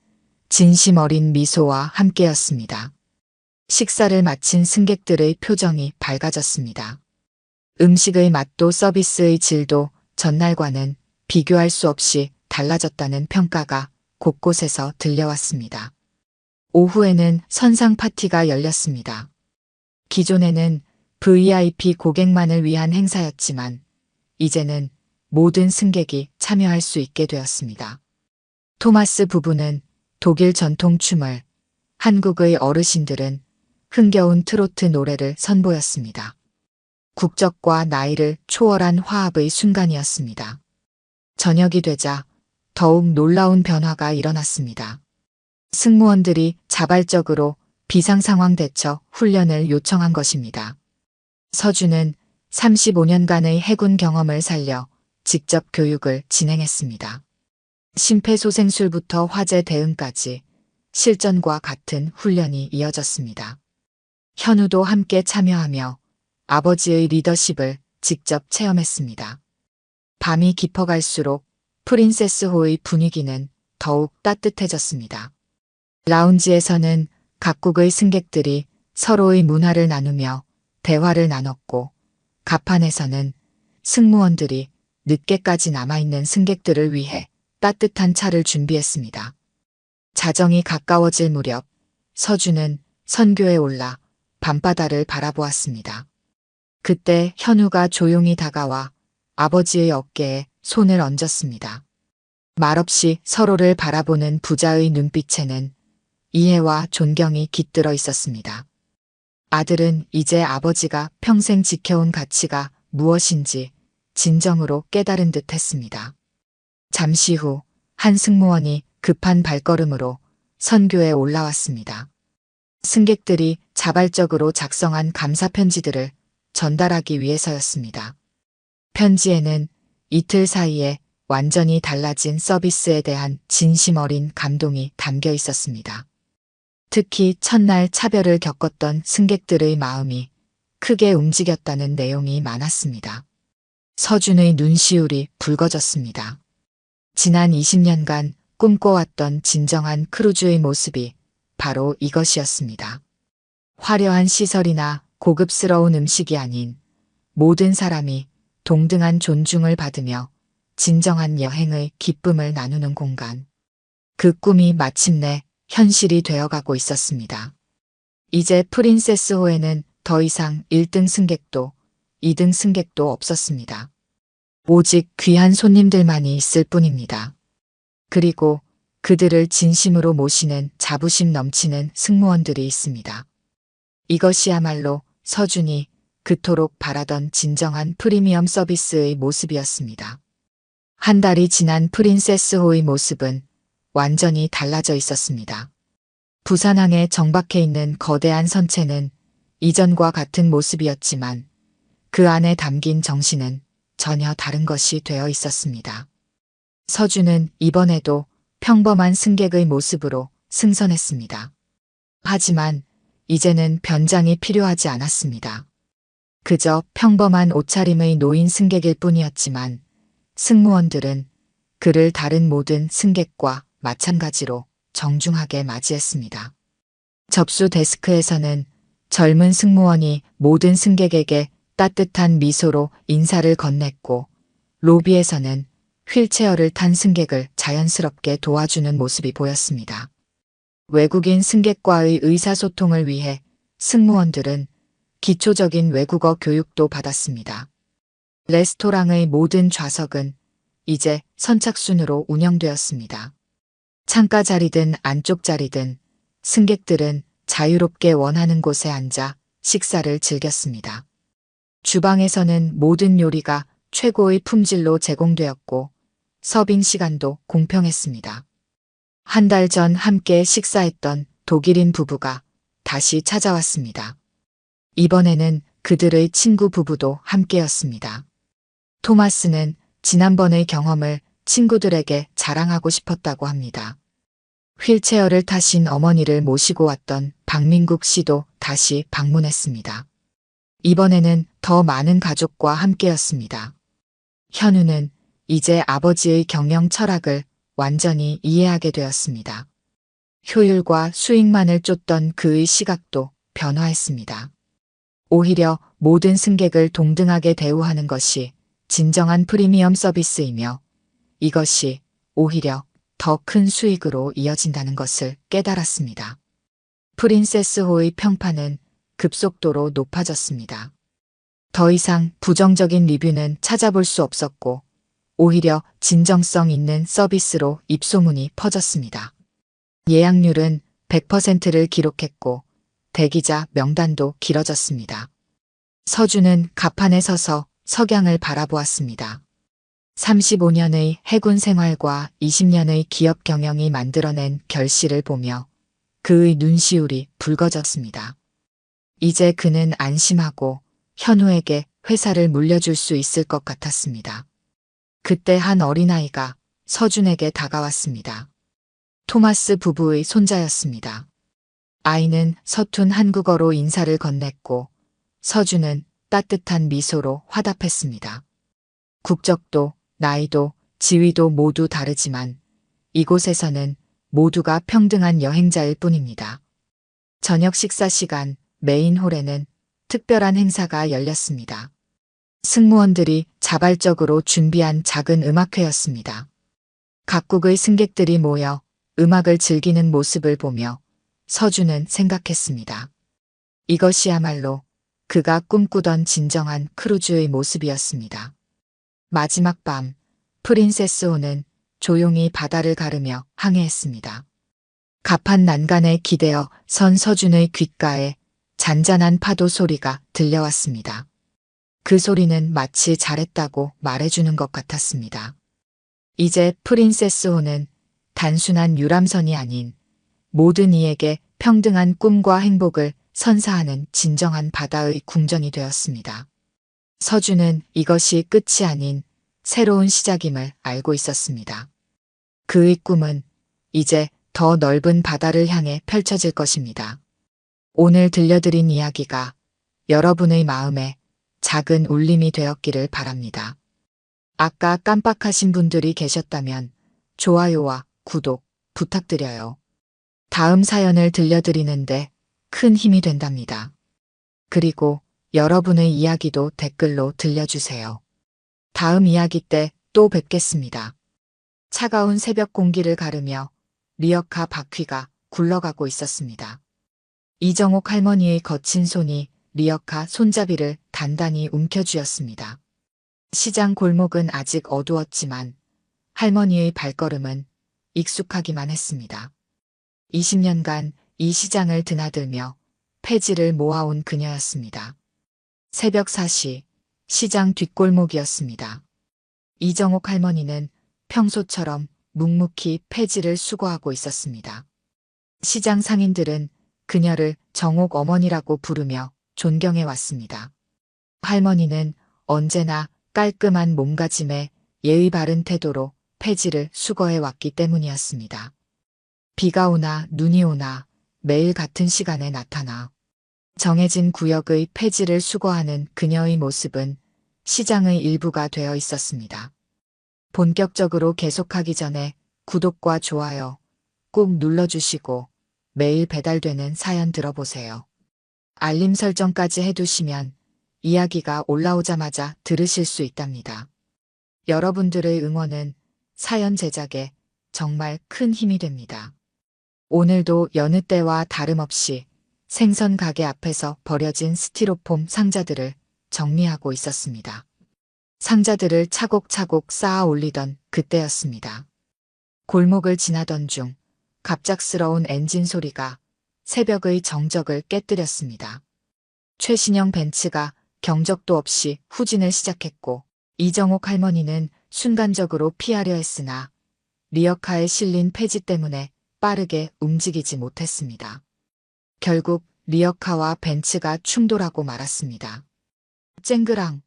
진심 어린 미소와 함께였습니다. 식사를 마친 승객들의 표정이 밝아졌습니다. 음식의 맛도 서비스의 질도 전날과는 비교할 수 없이 달라졌다는 평가가 곳곳에서 들려왔습니다. 오후에는 선상 파티가 열렸습니다. 기존에는 VIP 고객만을 위한 행사였지만 이제는 모든 승객이 참여할 수 있게 되었습니다. 토마스 부부는 독일 전통춤을, 한국의 어르신들은 흥겨운 트로트 노래를 선보였습니다. 국적과 나이를 초월한 화합의 순간이었습니다. 저녁이 되자 더욱 놀라운 변화가 일어났습니다. 승무원들이 자발적으로 비상상황 대처 훈련을 요청한 것입니다. 서준은 35년간의 해군 경험을 살려 직접 교육을 진행했습니다. 심폐소생술부터 화재 대응까지 실전과 같은 훈련이 이어졌습니다. 현우도 함께 참여하며 아버지의 리더십을 직접 체험했습니다. 밤이 깊어갈수록 프린세스호의 분위기는 더욱 따뜻해졌습니다. 라운지에서는 각국의 승객들이 서로의 문화를 나누며 대화를 나눴고 갑판에서는 승무원들이 늦게까지 남아있는 승객들을 위해 따뜻한 차를 준비했습니다. 자정이 가까워질 무렵 서준은 선교에 올라 밤바다를 바라보았습니다. 그때 현우가 조용히 다가와 아버지의 어깨에 손을 얹었습니다. 말없이 서로를 바라보는 부자의 눈빛에는 이해와 존경이 깃들어 있었습니다. 아들은 이제 아버지가 평생 지켜온 가치가 무엇인지 진정으로 깨달은 듯 했습니다. 잠시 후 한 승무원이 급한 발걸음으로 선교에 올라왔습니다. 승객들이 자발적으로 작성한 감사 편지들을 전달하기 위해서였습니다. 편지에는 이틀 사이에 완전히 달라진 서비스에 대한 진심 어린 감동이 담겨 있었습니다. 특히 첫날 차별을 겪었던 승객들의 마음이 크게 움직였다는 내용이 많았습니다. 서준의 눈시울이 붉어졌습니다. 지난 20년간 꿈꿔왔던 진정한 크루즈의 모습이 바로 이것이었습니다. 화려한 시설이나 고급스러운 음식이 아닌 모든 사람이 동등한 존중을 받으며 진정한 여행의 기쁨을 나누는 공간. 그 꿈이 마침내 현실이 되어가고 있었습니다. 이제 프린세스호에는 더 이상 1등 승객도 2등 승객도 없었습니다. 오직 귀한 손님들만이 있을 뿐입니다. 그리고 그들을 진심으로 모시는 자부심 넘치는 승무원들이 있습니다. 이것이야말로 서준이 그토록 바라던 진정한 프리미엄 서비스의 모습이었습니다. 한 달이 지난 프린세스호의 모습은 완전히 달라져 있었습니다. 부산항에 정박해 있는 거대한 선체는 이전과 같은 모습이었지만 그 안에 담긴 정신은 전혀 다른 것이 되어 있었습니다. 서준은 이번에도 평범한 승객의 모습으로 승선했습니다. 하지만 이제는 변장이 필요하지 않았습니다. 그저 평범한 옷차림의 노인 승객일 뿐이었지만 승무원들은 그를 다른 모든 승객과 마찬가지로 정중하게 맞이했습니다. 접수 데스크에서는 젊은 승무원이 모든 승객에게 따뜻한 미소로 인사를 건넸고 로비에서는 휠체어를 탄 승객을 자연스럽게 도와주는 모습이 보였습니다. 외국인 승객과의 의사소통을 위해 승무원들은 기초적인 외국어 교육도 받았습니다. 레스토랑의 모든 좌석은 이제 선착순으로 운영되었습니다. 창가 자리든 안쪽 자리든 승객들은 자유롭게 원하는 곳에 앉아 식사를 즐겼습니다. 주방에서는 모든 요리가 최고의 품질로 제공되었고 서빙 시간도 공평했습니다. 한 달 전 함께 식사했던 독일인 부부가 다시 찾아왔습니다. 이번에는 그들의 친구 부부도 함께였습니다. 토마스는 지난번의 경험을 친구들에게 자랑하고 싶었다고 합니다. 휠체어를 타신 어머니를 모시고 왔던 박민국 씨도 다시 방문했습니다. 이번에는 더 많은 가족과 함께였습니다. 현우는 이제 아버지의 경영 철학을 완전히 이해하게 되었습니다. 효율과 수익만을 쫓던 그의 시각도 변화했습니다. 오히려 모든 승객을 동등하게 대우하는 것이 진정한 프리미엄 서비스이며 이것이 오히려 더 큰 수익으로 이어진다는 것을 깨달았습니다. 프린세스호의 평판은 급속도로 높아졌습니다. 더 이상 부정적인 리뷰는 찾아볼 수 없었고 오히려 진정성 있는 서비스로 입소문이 퍼졌습니다. 예약률은 100%를 기록했고 대기자 명단도 길어졌습니다. 서준은 갑판에 서서 석양을 바라보았습니다. 35년의 해군 생활과 20년의 기업 경영이 만들어낸 결실을 보며 그의 눈시울이 붉어졌습니다. 이제 그는 안심하고 현우에게 회사를 물려줄 수 있을 것 같았습니다. 그때 한 어린아이가 서준에게 다가왔습니다. 토마스 부부의 손자였습니다. 아이는 서툰 한국어로 인사를 건넸고 서준은 따뜻한 미소로 화답했습니다. 국적도 나이도 지위도 모두 다르지만 이곳에서는 모두가 평등한 여행자일 뿐입니다. 저녁 식사 시간 메인 홀에는 특별한 행사가 열렸습니다. 승무원들이 자발적으로 준비한 작은 음악회였습니다. 각국의 승객들이 모여 음악을 즐기는 모습을 보며 서준은 생각했습니다. 이것이야말로 그가 꿈꾸던 진정한 크루즈의 모습이었습니다. 마지막 밤, 프린세스호는 조용히 바다를 가르며 항해했습니다. 갑판 난간에 기대어 선 서준의 귓가에 잔잔한 파도 소리가 들려왔습니다. 그 소리는 마치 잘했다고 말해주는 것 같았습니다. 이제 프린세스호는 단순한 유람선이 아닌 모든 이에게 평등한 꿈과 행복을 선사하는 진정한 바다의 궁전이 되었습니다. 서준은 이것이 끝이 아닌 새로운 시작임을 알고 있었습니다. 그의 꿈은 이제 더 넓은 바다를 향해 펼쳐질 것입니다. 오늘 들려드린 이야기가 여러분의 마음에 작은 울림이 되었기를 바랍니다. 아까 깜빡하신 분들이 계셨다면 좋아요와 구독 부탁드려요. 다음 사연을 들려드리는데 큰 힘이 된답니다. 그리고 여러분의 이야기도 댓글로 들려주세요. 다음 이야기 때 또 뵙겠습니다. 차가운 새벽 공기를 가르며 리어카 바퀴가 굴러가고 있었습니다. 이정옥 할머니의 거친 손이 리어카 손잡이를 단단히 움켜쥐었습니다. 시장 골목은 아직 어두웠지만 할머니의 발걸음은 익숙하기만 했습니다. 20년간 이 시장을 드나들며 폐지를 모아온 그녀였습니다. 새벽 4시 시장 뒷골목이었습니다. 이정옥 할머니는 평소처럼 묵묵히 폐지를 수거하고 있었습니다. 시장 상인들은 그녀를 정옥 어머니라고 부르며 존경해 왔습니다. 할머니는 언제나 깔끔한 몸가짐에 예의 바른 태도로 폐지를 수거해 왔기 때문이었습니다. 비가 오나 눈이 오나 매일 같은 시간에 나타나 정해진 구역의 폐지를 수거하는 그녀의 모습은 시장의 일부가 되어 있었습니다. 본격적으로 계속하기 전에 구독과 좋아요 꼭 눌러주시고 매일 배달되는 사연 들어보세요. 알림 설정까지 해두시면 이야기가 올라오자마자 들으실 수 있답니다. 여러분들의 응원은 사연 제작에 정말 큰 힘이 됩니다. 오늘도 여느 때와 다름없이 생선 가게 앞에서 버려진 스티로폼 상자들을 정리하고 있었습니다. 상자들을 차곡차곡 쌓아 올리던 그때였습니다. 골목을 지나던 중 갑작스러운 엔진 소리가 새벽의 정적을 깨뜨렸습니다. 최신형 벤츠가 경적도 없이 후진을 시작했고 이정옥 할머니는 순간적으로 피하려 했으나 리어카에 실린 폐지 때문에 빠르게 움직이지 못했습니다. 결국 리어카와 벤츠가 충돌하고 말았습니다. 쨍그랑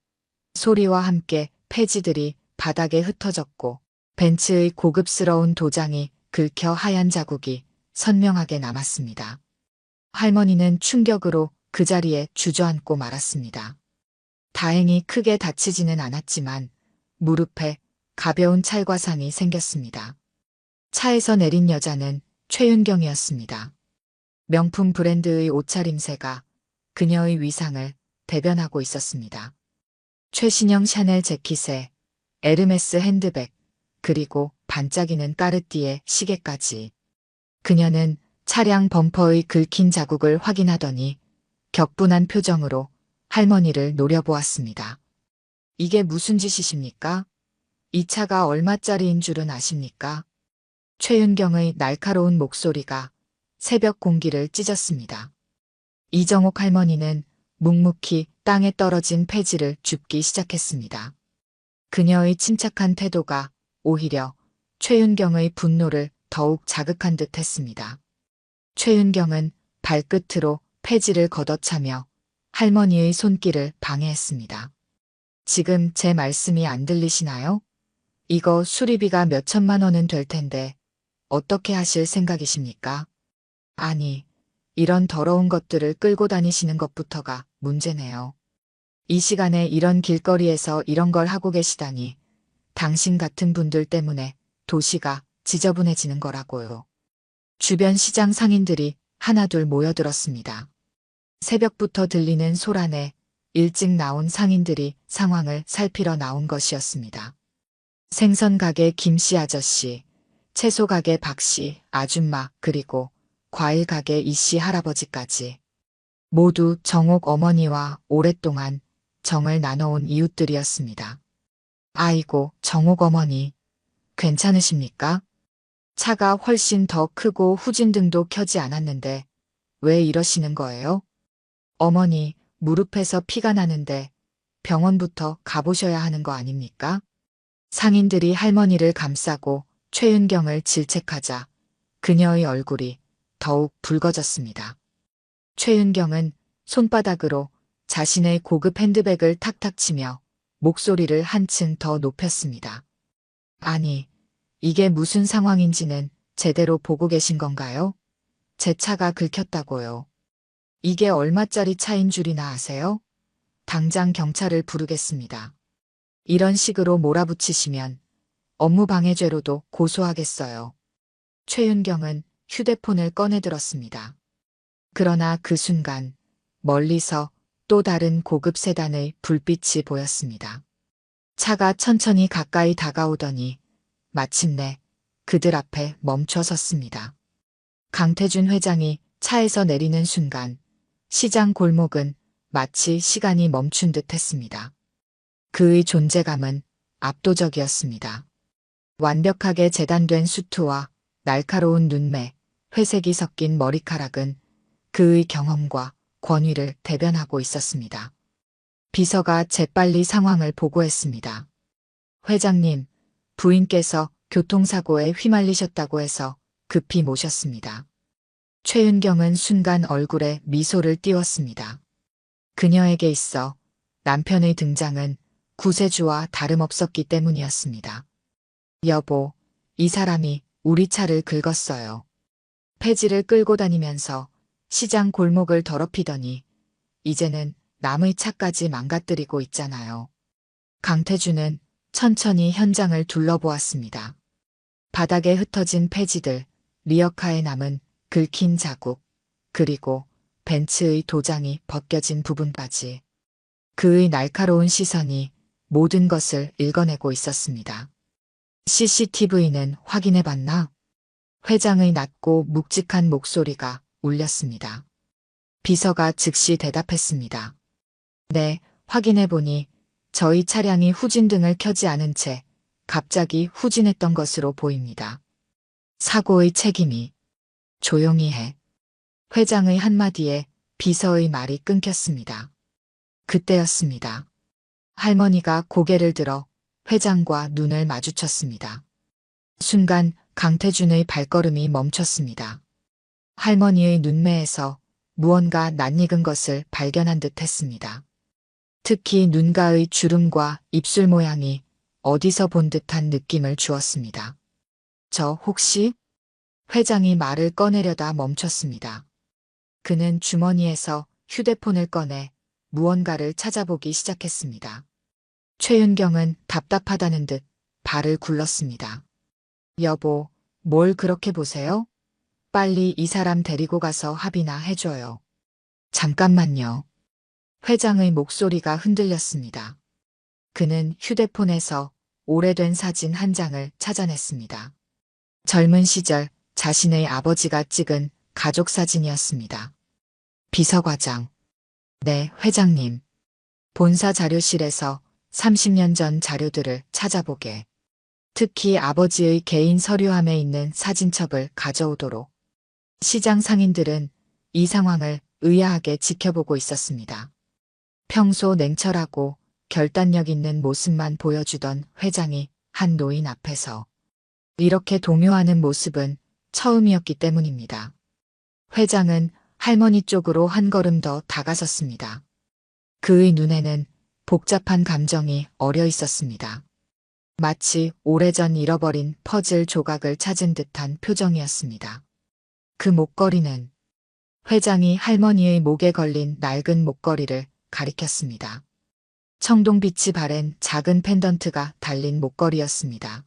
소리와 함께 폐지들이 바닥에 흩어졌고 벤츠의 고급스러운 도장이 긁혀 하얀 자국이 선명하게 남았습니다. 할머니는 충격으로 그 자리에 주저앉고 말았습니다. 다행히 크게 다치지는 않았지만 무릎에 가벼운 찰과상이 생겼습니다. 차에서 내린 여자는 최윤경이었습니다. 명품 브랜드의 옷차림새가 그녀의 위상을 대변하고 있었습니다. 최신형 샤넬 재킷에 에르메스 핸드백, 그리고 반짝이는 까르띠에 시계까지. 그녀는 차량 범퍼의 긁힌 자국을 확인하더니 격분한 표정으로 할머니를 노려보았습니다. 이게 무슨 짓이십니까? 이 차가 얼마짜리인 줄은 아십니까? 최윤경의 날카로운 목소리가 새벽 공기를 찢었습니다. 이정옥 할머니는 묵묵히 땅에 떨어진 폐지를 줍기 시작했습니다. 그녀의 침착한 태도가 오히려 최윤경의 분노를 더욱 자극한 듯 했습니다. 최윤경은 발끝으로 폐지를 걷어차며 할머니의 손길을 방해했습니다. 지금 제 말씀이 안 들리시나요? 이거 수리비가 몇 천만 원은 될 텐데 어떻게 하실 생각이십니까? 아니, 이런 더러운 것들을 끌고 다니시는 것부터가 문제네요. 이 시간에 이런 길거리에서 이런 걸 하고 계시다니 당신 같은 분들 때문에 도시가 지저분해지는 거라고요. 주변 시장 상인들이 하나둘 모여들었습니다. 새벽부터 들리는 소란에 일찍 나온 상인들이 상황을 살피러 나온 것이었습니다. 생선 가게 김씨 아저씨, 채소 가게 박씨, 아줌마, 그리고 과일 가게 이씨 할아버지까지 모두 정옥 어머니와 오랫동안 정을 나눠온 이웃들이었습니다. 아이고, 정옥 어머니, 괜찮으십니까? 차가 훨씬 더 크고 후진등도 켜지 않았는데 왜 이러시는 거예요? 어머니, 무릎에서 피가 나는데 병원부터 가보셔야 하는 거 아닙니까? 상인들이 할머니를 감싸고 최윤경을 질책하자 그녀의 얼굴이 더욱 붉어졌습니다. 최윤경은 손바닥으로 자신의 고급 핸드백을 탁탁 치며 목소리를 한층 더 높였습니다. 아니, 이게 무슨 상황인지는 제대로 보고 계신 건가요? 제 차가 긁혔다고요. 이게 얼마짜리 차인 줄이나 아세요? 당장 경찰을 부르겠습니다. 이런 식으로 몰아붙이시면 업무방해죄로도 고소하겠어요. 최윤경은 휴대폰을 꺼내들었습니다. 그러나 그 순간 멀리서 또 다른 고급 세단의 불빛이 보였습니다. 차가 천천히 가까이 다가오더니 마침내 그들 앞에 멈춰 섰습니다. 강태준 회장이 차에서 내리는 순간 시장 골목은 마치 시간이 멈춘 듯 했습니다. 그의 존재감은 압도적이었습니다. 완벽하게 재단된 수트와 날카로운 눈매, 회색이 섞인 머리카락은 그의 경험과 권위를 대변하고 있었습니다. 비서가 재빨리 상황을 보고했습니다. 회장님, 부인께서 교통사고에 휘말리셨다고 해서 급히 모셨습니다. 최윤경은 순간 얼굴에 미소를 띄웠습니다. 그녀에게 있어 남편의 등장은 구세주와 다름없었기 때문이었습니다. 여보, 이 사람이 우리 차를 긁었어요. 폐지를 끌고 다니면서 시장 골목을 더럽히더니 이제는 남의 차까지 망가뜨리고 있잖아요. 강태준은 천천히 현장을 둘러보았습니다. 바닥에 흩어진 폐지들, 리어카에 남은 긁힌 자국, 그리고 벤츠의 도장이 벗겨진 부분까지. 그의 날카로운 시선이 모든 것을 읽어내고 있었습니다. CCTV는 확인해봤나? 회장의 낮고 묵직한 목소리가 울렸습니다. 비서가 즉시 대답했습니다. 네, 확인해보니 저희 차량이 후진등을 켜지 않은 채 갑자기 후진했던 것으로 보입니다. 사고의 책임이 조용히 해. 회장의 한마디에 비서의 말이 끊겼습니다. 그때였습니다. 할머니가 고개를 들어 회장과 눈을 마주쳤습니다. 순간 강태준의 발걸음이 멈췄습니다. 할머니의 눈매에서 무언가 낯익은 것을 발견한 듯 했습니다. 특히 눈가의 주름과 입술 모양이 어디서 본 듯한 느낌을 주었습니다. 저 혹시? 회장이 말을 꺼내려다 멈췄습니다. 그는 주머니에서 휴대폰을 꺼내 무언가를 찾아보기 시작했습니다. 최윤경은 답답하다는 듯 발을 굴렀습니다. 여보, 뭘 그렇게 보세요? 빨리 이 사람 데리고 가서 합의나 해줘요. 잠깐만요. 회장의 목소리가 흔들렸습니다. 그는 휴대폰에서 오래된 사진 한 장을 찾아냈습니다. 젊은 시절 자신의 아버지가 찍은 가족 사진이었습니다. 비서과장. 네, 회장님. 본사 자료실에서 30년 전 자료들을 찾아보게. 특히 아버지의 개인 서류함에 있는 사진첩을 가져오도록. 시장 상인들은 이 상황을 의아하게 지켜보고 있었습니다. 평소 냉철하고 결단력 있는 모습만 보여주던 회장이 한 노인 앞에서 이렇게 동요하는 모습은 처음이었기 때문입니다. 회장은 할머니 쪽으로 한 걸음 더 다가섰습니다. 그의 눈에는 복잡한 감정이 어려 있었습니다. 마치 오래전 잃어버린 퍼즐 조각을 찾은 듯한 표정이었습니다. 그 목걸이는 회장이 할머니의 목에 걸린 낡은 목걸이를 가리켰습니다. 청동빛이 바랜 작은 펜던트가 달린 목걸이였습니다.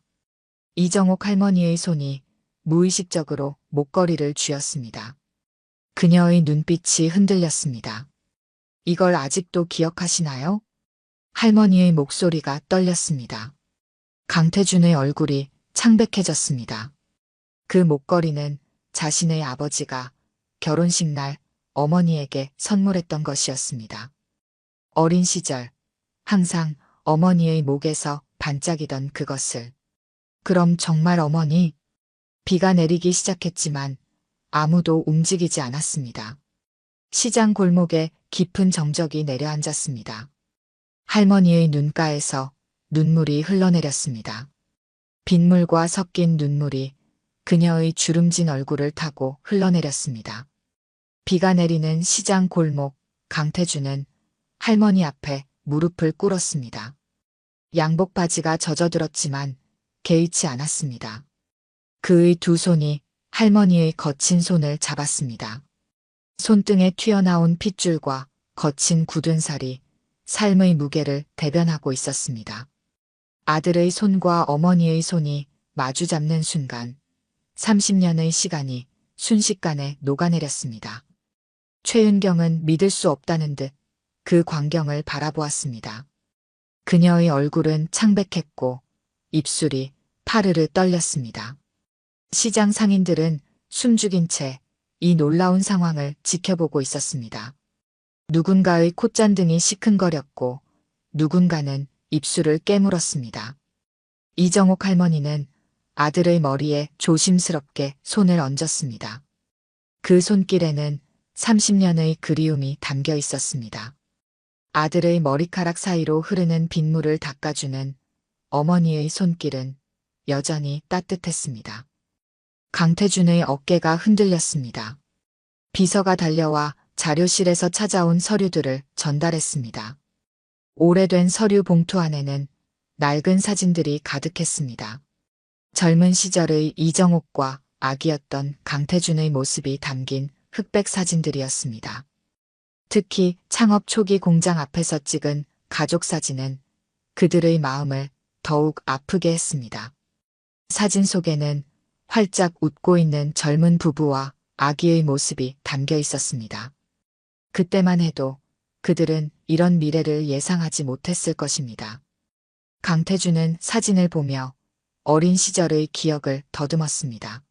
이정옥 할머니의 손이 무의식적으로 목걸이를 쥐었습니다. 그녀의 눈빛이 흔들렸습니다. 이걸 아직도 기억하시나요? 할머니의 목소리가 떨렸습니다. 강태준의 얼굴이 창백해졌습니다. 그 목걸이는 자신의 아버지가 결혼식 날 어머니에게 선물했던 것이었습니다. 어린 시절 항상 어머니의 목에서 반짝이던 그것을. 그럼 정말 어머니? 비가 내리기 시작했지만 아무도 움직이지 않았습니다. 시장 골목에 깊은 정적이 내려앉았습니다. 할머니의 눈가에서 눈물이 흘러내렸습니다. 빗물과 섞인 눈물이 그녀의 주름진 얼굴을 타고 흘러내렸습니다. 비가 내리는 시장 골목, 강태준은 할머니 앞에 무릎을 꿇었습니다. 양복 바지가 젖어들었지만 개의치 않았습니다. 그의 두 손이 할머니의 거친 손을 잡았습니다. 손등에 튀어나온 핏줄과 거친 굳은 살이 삶의 무게를 대변하고 있었습니다. 아들의 손과 어머니의 손이 마주 잡는 순간 30년의 시간이 순식간에 녹아내렸습니다. 최은경은 믿을 수 없다는 듯 그 광경을 바라보았습니다. 그녀의 얼굴은 창백했고 입술이 파르르 떨렸습니다. 시장 상인들은 숨죽인 채 이 놀라운 상황을 지켜보고 있었습니다. 누군가의 콧잔등이 시큰거렸고 누군가는 입술을 깨물었습니다. 이정옥 할머니는 아들의 머리에 조심스럽게 손을 얹었습니다. 그 손길에는 30년의 그리움이 담겨 있었습니다. 아들의 머리카락 사이로 흐르는 빗물을 닦아주는 어머니의 손길은 여전히 따뜻했습니다. 강태준의 어깨가 흔들렸습니다. 비서가 달려와 자료실에서 찾아온 서류들을 전달했습니다. 오래된 서류 봉투 안에는 낡은 사진들이 가득했습니다. 젊은 시절의 이정옥과 아기였던 강태준의 모습이 담긴 흑백 사진들이었습니다. 특히 창업 초기 공장 앞에서 찍은 가족 사진은 그들의 마음을 더욱 아프게 했습니다. 사진 속에는 활짝 웃고 있는 젊은 부부와 아기의 모습이 담겨 있었습니다. 그때만 해도 그들은 이런 미래를 예상하지 못했을 것입니다. 강태준은 사진을 보며 어린 시절의 기억을 더듬었습니다.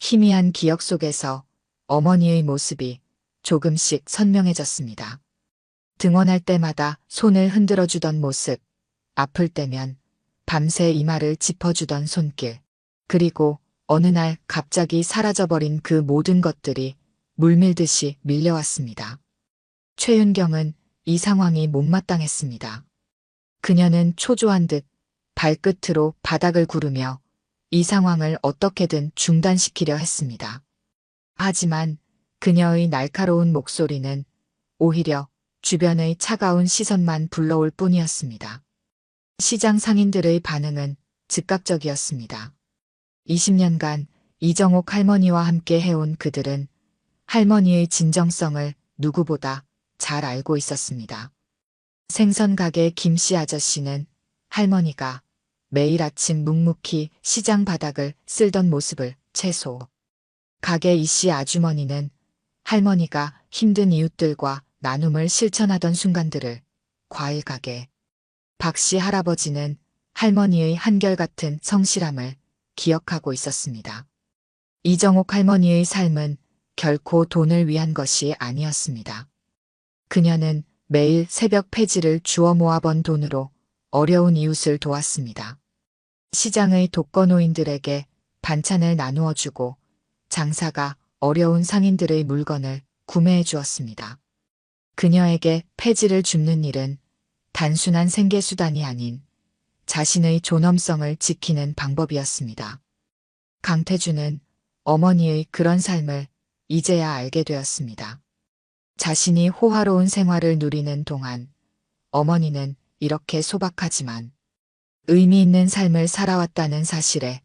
희미한 기억 속에서 어머니의 모습이 조금씩 선명해졌습니다. 등원할 때마다 손을 흔들어 주던 모습, 아플 때면 밤새 이마를 짚어주던 손길, 그리고 어느 날 갑자기 사라져버린 그 모든 것들이 물밀듯이 밀려왔습니다. 최윤경은 이 상황이 못마땅했습니다. 그녀는 초조한 듯 발끝으로 바닥을 구르며 이 상황을 어떻게든 중단시키려 했습니다. 하지만 그녀의 날카로운 목소리는 오히려 주변의 차가운 시선만 불러올 뿐이었습니다. 시장 상인들의 반응은 즉각적이었습니다. 20년간 이정옥 할머니와 함께 해온 그들은 할머니의 진정성을 누구보다 잘 알고 있었습니다. 생선 가게 김씨 아저씨는 할머니가 매일 아침 묵묵히 시장 바닥을 쓸던 모습을 채소. 가게 이씨 아주머니는 할머니가 힘든 이웃들과 나눔을 실천하던 순간들을, 과일 가게 박씨 할아버지는 할머니의 한결같은 성실함을 기억하고 있었습니다. 이정옥 할머니의 삶은 결코 돈을 위한 것이 아니었습니다. 그녀는 매일 새벽 폐지를 주워 모아번 돈으로 어려운 이웃을 도왔습니다. 시장의 독거노인들에게 반찬을 나누어 주고 장사가 어려운 상인들의 물건을 구매해 주었습니다. 그녀에게 폐지를 줍는 일은 단순한 생계수단이 아닌 자신의 존엄성을 지키는 방법이었습니다. 강태준은 어머니의 그런 삶을 이제야 알게 되었습니다. 자신이 호화로운 생활을 누리는 동안 어머니는 이렇게 소박하지만 의미 있는 삶을 살아왔다는 사실에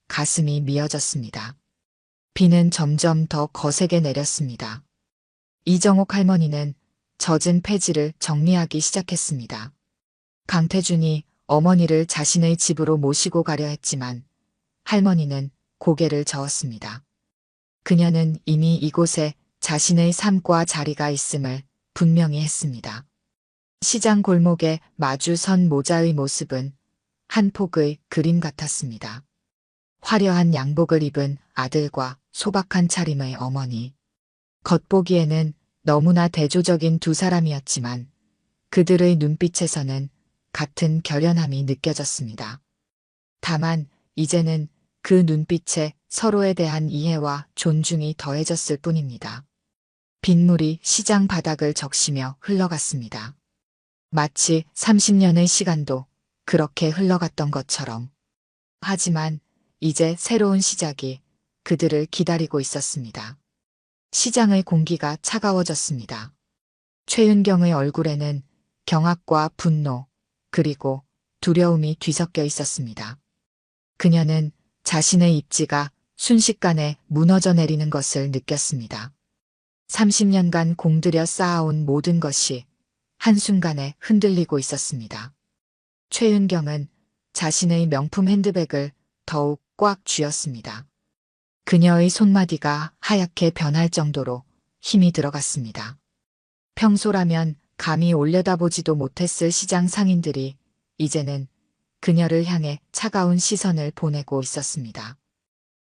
가슴이 미어졌습니다. 비는 점점 더 거세게 내렸습니다. 이정옥 할머니는 젖은 폐지를 정리하기 시작했습니다. 강태준이 어머니를 자신의 집으로 모시고 가려 했지만 할머니는 고개를 저었습니다. 그녀는 이미 이곳에 자신의 삶과 자리가 있음을 분명히 했습니다. 시장 골목에 마주 선 모자의 모습은 한 폭의 그림 같았습니다. 화려한 양복을 입은 아들과 소박한 차림의 어머니. 겉보기에는 너무나 대조적인 두 사람이었지만 그들의 눈빛에서는 같은 결연함이 느껴졌습니다. 다만 이제는 그 눈빛에 서로에 대한 이해와 존중이 더해졌을 뿐입니다. 빗물이 시장 바닥을 적시며 흘러갔습니다. 마치 30년의 시간도 그렇게 흘러갔던 것처럼. 하지만 이제 새로운 시작이 그들을 기다리고 있었습니다. 시장의 공기가 차가워졌습니다. 최윤경의 얼굴에는 경악과 분노, 그리고 두려움이 뒤섞여 있었습니다. 그녀는 자신의 입지가 순식간에 무너져 내리는 것을 느꼈습니다. 30년간 공들여 쌓아온 모든 것이 한순간에 흔들리고 있었습니다. 최윤경은 자신의 명품 핸드백을 더욱 꽉 쥐었습니다. 그녀의 손마디가 하얗게 변할 정도로 힘이 들어갔습니다. 평소라면 감히 올려다보지도 못했을 시장 상인들이 이제는 그녀를 향해 차가운 시선을 보내고 있었습니다.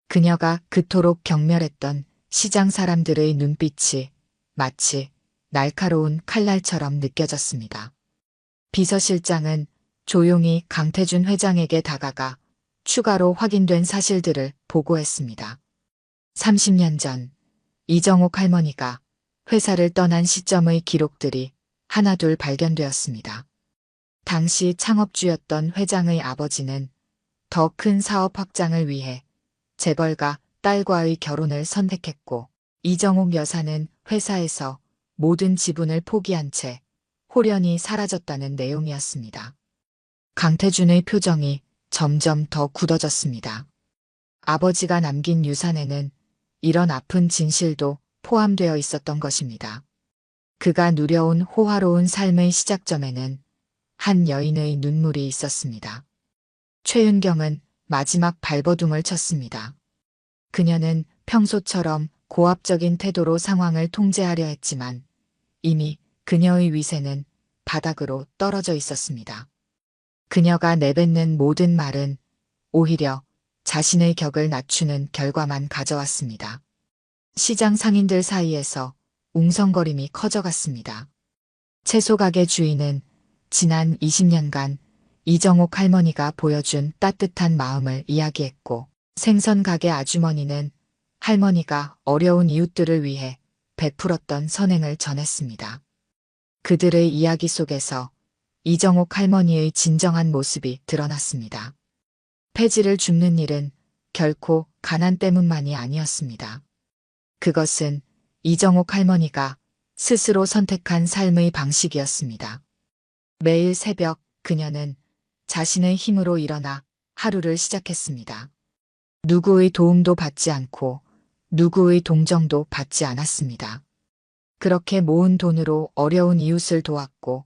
그녀가 그토록 경멸했던 시장 사람들의 눈빛이 마치 날카로운 칼날처럼 느껴졌습니다. 비서실장은 조용히 강태준 회장에게 다가가 추가로 확인된 사실들을 보고했습니다. 30년 전 이정옥 할머니가 회사를 떠난 시점의 기록들이 하나둘 발견되었습니다. 당시 창업주였던 회장의 아버지는 더 큰 사업 확장을 위해 재벌가 딸과의 결혼을 선택했고 이정옥 여사는 회사에서 모든 지분을 포기한 채 홀연히 사라졌다는 내용이었습니다. 강태준의 표정이 점점 더 굳어졌습니다. 아버지가 남긴 유산에는 이런 아픈 진실도 포함되어 있었던 것입니다. 그가 누려온 호화로운 삶의 시작점에는 한 여인의 눈물이 있었습니다. 최윤경은 마지막 발버둥을 쳤습니다. 그녀는 평소처럼 고압적인 태도로 상황을 통제하려 했지만 이미 그녀의 위세는 바닥으로 떨어져 있었습니다. 그녀가 내뱉는 모든 말은 오히려 자신의 격을 낮추는 결과만 가져왔습니다. 시장 상인들 사이에서 웅성거림이 커져갔습니다. 채소가게 주인은 지난 20년간 이정옥 할머니가 보여준 따뜻한 마음을 이야기했고 생선가게 아주머니는 할머니가 어려운 이웃들을 위해 베풀었던 선행을 전했습니다. 그들의 이야기 속에서 이정옥 할머니의 진정한 모습이 드러났습니다. 폐지를 줍는 일은 결코 가난 때문만이 아니었습니다. 그것은 이정옥 할머니가 스스로 선택한 삶의 방식이었습니다. 매일 새벽 그녀는 자신의 힘으로 일어나 하루를 시작했습니다. 누구의 도움도 받지 않고 누구의 동정도 받지 않았습니다. 그렇게 모은 돈으로 어려운 이웃을 도왔고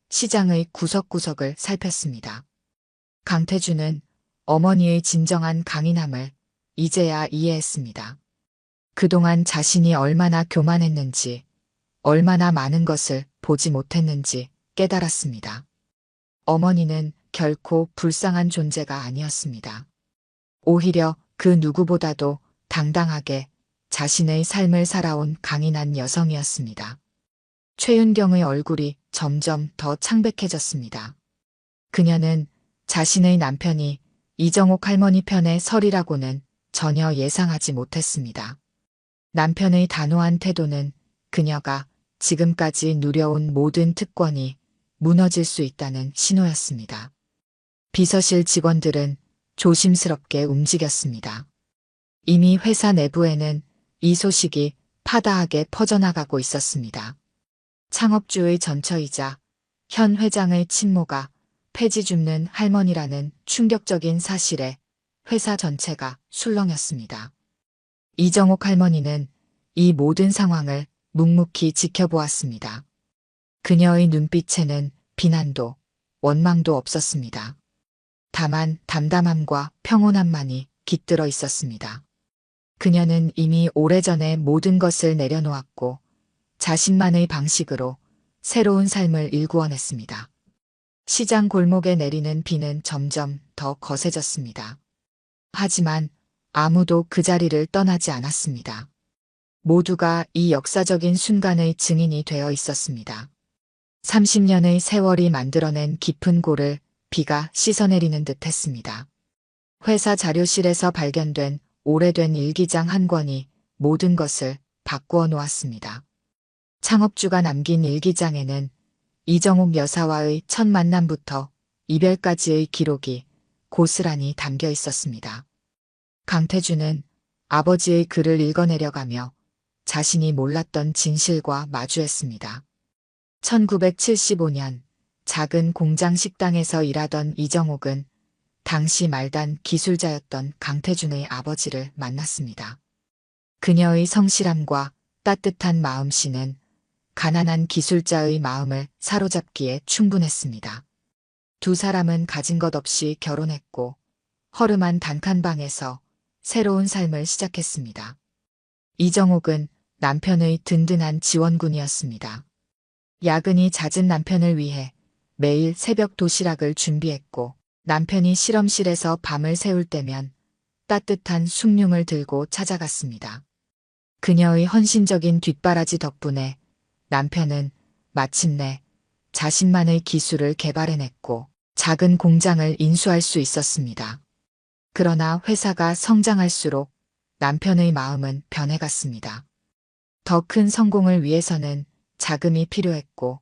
시장의 구석구석을 살폈습니다. 강태준은 어머니의 진정한 강인함을 이제야 이해했습니다. 그동안 자신이 얼마나 교만했는지, 얼마나 많은 것을 보지 못했는지 깨달았습니다. 어머니는 결코 불쌍한 존재가 아니었습니다. 오히려 그 누구보다도 당당하게 자신의 삶을 살아온 강인한 여성이었습니다. 최윤경의 얼굴이 점점 더 창백해졌습니다. 그녀는 자신의 남편이 이정옥 할머니 편에 서리라고는 전혀 예상하지 못했습니다. 남편의 단호한 태도는 그녀가 지금까지 누려온 모든 특권이 무너질 수 있다는 신호였습니다. 비서실 직원들은 조심스럽게 움직였습니다. 이미 회사 내부에는 이 소식이 파다하게 퍼져나가고 있었습니다. 창업주의 전처이자 현 회장의 친모가 폐지 줍는 할머니라는 충격적인 사실에 회사 전체가 술렁였습니다. 이정옥 할머니는 이 모든 상황을 묵묵히 지켜보았습니다. 그녀의 눈빛에는 비난도 원망도 없었습니다. 다만 담담함과 평온함만이 깃들어 있었습니다. 그녀는 이미 오래전에 모든 것을 내려놓았고 자신만의 방식으로 새로운 삶을 일구어냈습니다. 시장 골목에 내리는 비는 점점 더 거세졌습니다. 하지만 아무도 그 자리를 떠나지 않았습니다. 모두가 이 역사적인 순간의 증인이 되어 있었습니다. 30년의 세월이 만들어낸 깊은 골을 비가 씻어내리는 듯 했습니다. 회사 자료실에서 발견된 오래된 일기장 한 권이 모든 것을 바꾸어 놓았습니다. 창업주가 남긴 일기장에는 이정옥 여사와의 첫 만남부터 이별까지의 기록이 고스란히 담겨 있었습니다. 강태준은 아버지의 글을 읽어내려가며 자신이 몰랐던 진실과 마주했습니다. 1975년 작은 공장 식당에서 일하던 이정옥은 당시 말단 기술자였던 강태준의 아버지를 만났습니다. 그녀의 성실함과 따뜻한 마음씨는 가난한 기술자의 마음을 사로잡기에 충분했습니다. 두 사람은 가진 것 없이 결혼했고 허름한 단칸방에서 새로운 삶을 시작했습니다. 이정옥은 남편의 든든한 지원군이었습니다. 야근이 잦은 남편을 위해 매일 새벽 도시락을 준비했고 남편이 실험실에서 밤을 새울 때면 따뜻한 숭늉을 들고 찾아갔습니다. 그녀의 헌신적인 뒷바라지 덕분에 남편은 마침내 자신만의 기술을 개발해냈고 작은 공장을 인수할 수 있었습니다. 그러나 회사가 성장할수록 남편의 마음은 변해갔습니다. 더 큰 성공을 위해서는 자금이 필요했고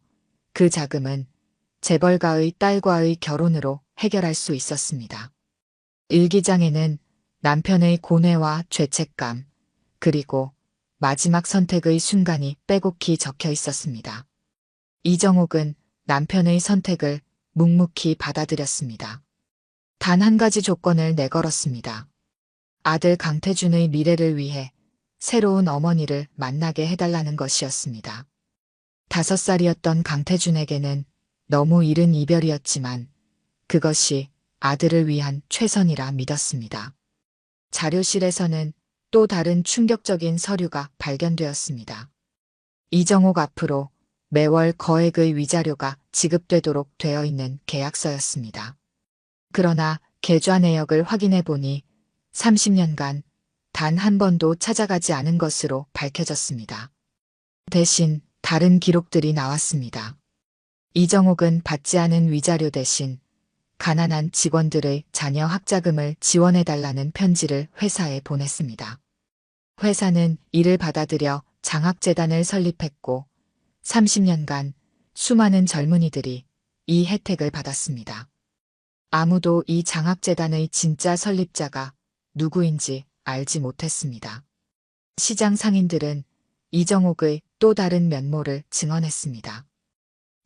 그 자금은 재벌가의 딸과의 결혼으로 해결할 수 있었습니다. 일기장에는 남편의 고뇌와 죄책감, 그리고 마지막 선택의 순간이 빼곡히 적혀 있었습니다. 이정옥은 남편의 선택을 묵묵히 받아들였습니다. 단 한 가지 조건을 내걸었습니다. 아들 강태준의 미래를 위해 새로운 어머니를 만나게 해달라는 것이었습니다. 5살이었던 강태준에게는 너무 이른 이별이었지만 그것이 아들을 위한 최선이라 믿었습니다. 자료실에서는 또 다른 충격적인 서류가 발견되었습니다. 이정옥 앞으로 매월 거액의 위자료가 지급되도록 되어 있는 계약서였습니다. 그러나 계좌 내역을 확인해 보니 30년간 단 한 번도 찾아가지 않은 것으로 밝혀졌습니다. 대신 다른 기록들이 나왔습니다. 이정옥은 받지 않은 위자료 대신 가난한 직원들의 자녀 학자금을 지원해달라는 편지를 회사에 보냈습니다. 회사는 이를 받아들여 장학재단을 설립했고 30년간 수많은 젊은이들이 이 혜택을 받았습니다. 아무도 이 장학재단의 진짜 설립자가 누구인지 알지 못했습니다. 시장 상인들은 이정옥의 또 다른 면모를 증언했습니다.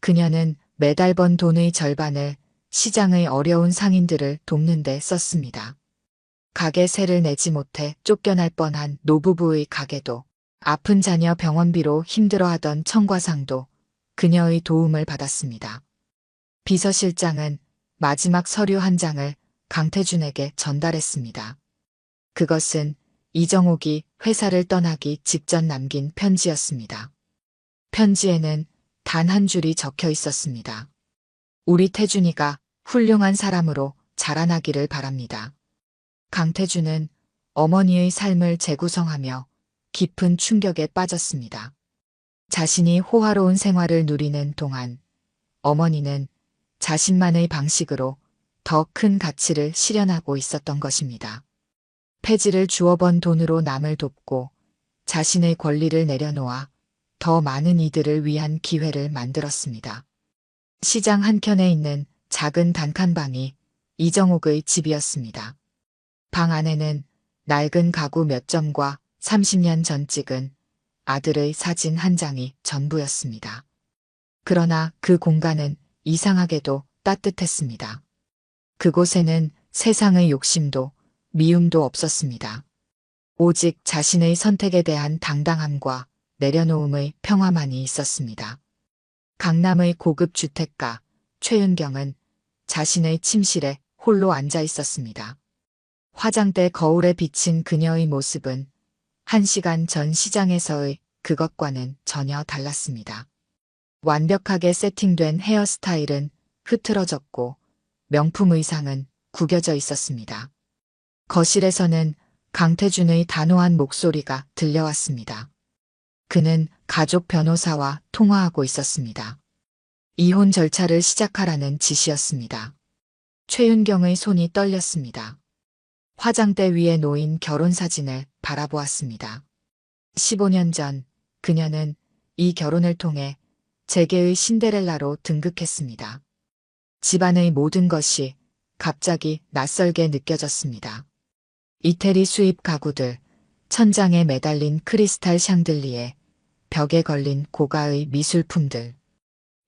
그녀는 매달 번 돈의 절반을 시장의 어려운 상인들을 돕는 데 썼습니다. 가게 세를 내지 못해 쫓겨날 뻔한 노부부의 가게도, 아픈 자녀 병원비로 힘들어하던 청과상도 그녀의 도움을 받았습니다. 비서실장은 마지막 서류 한 장을 강태준에게 전달했습니다. 그것은 이정옥이 회사를 떠나기 직전 남긴 편지였습니다. 편지에는 단 한 줄이 적혀 있었습니다. 우리 태준이가 훌륭한 사람으로 자라나기를 바랍니다. 강태준은 어머니의 삶을 재구성하며 깊은 충격에 빠졌습니다. 자신이 호화로운 생활을 누리는 동안 어머니는 자신만의 방식으로 더 큰 가치를 실현하고 있었던 것입니다. 폐지를 주워 번 돈으로 남을 돕고 자신의 권리를 내려놓아 더 많은 이들을 위한 기회를 만들었습니다. 시장 한켠에 있는 작은 단칸방이 이정옥의 집이었습니다. 방 안에는 낡은 가구 몇 점과 30년 전 찍은 아들의 사진 한 장이 전부였습니다. 그러나 그 공간은 이상하게도 따뜻했습니다. 그곳에는 세상의 욕심도 미움도 없었습니다. 오직 자신의 선택에 대한 당당함과 내려놓음의 평화만이 있었습니다. 강남의 고급 주택가 최은경은 자신의 침실에 홀로 앉아 있었습니다. 화장대 거울에 비친 그녀의 모습은 1시간 전 시장에서의 그것과는 전혀 달랐습니다. 완벽하게 세팅된 헤어스타일은 흐트러졌고 명품 의상은 구겨져 있었습니다. 거실에서는 강태준의 단호한 목소리가 들려왔습니다. 그는 가족 변호사와 통화하고 있었습니다. 이혼 절차를 시작하라는 지시였습니다. 최윤경의 손이 떨렸습니다. 화장대 위에 놓인 결혼사진을 바라보았습니다. 15년 전 그녀는 이 결혼을 통해 재계의 신데렐라로 등극했습니다. 집안의 모든 것이 갑자기 낯설게 느껴졌습니다. 이태리 수입 가구들, 천장에 매달린 크리스탈 샹들리에, 벽에 걸린 고가의 미술품들.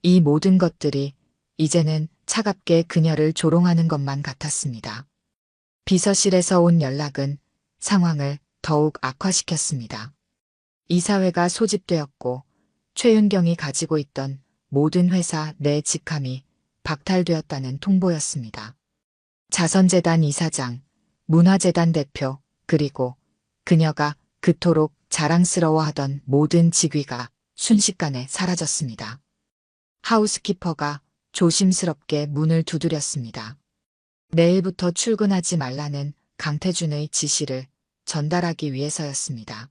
이 모든 것들이 이제는 차갑게 그녀를 조롱하는 것만 같았습니다. 비서실에서 온 연락은 상황을 더욱 악화시켰습니다. 이사회가 소집되었고 최윤경이 가지고 있던 모든 회사 내 직함이 박탈되었다는 통보였습니다. 자선재단 이사장, 문화재단 대표, 그리고 그녀가 그토록 자랑스러워하던 모든 직위가 순식간에 사라졌습니다. 하우스키퍼가 조심스럽게 문을 두드렸습니다. 내일부터 출근하지 말라는 강태준의 지시를 전달하기 위해서였습니다.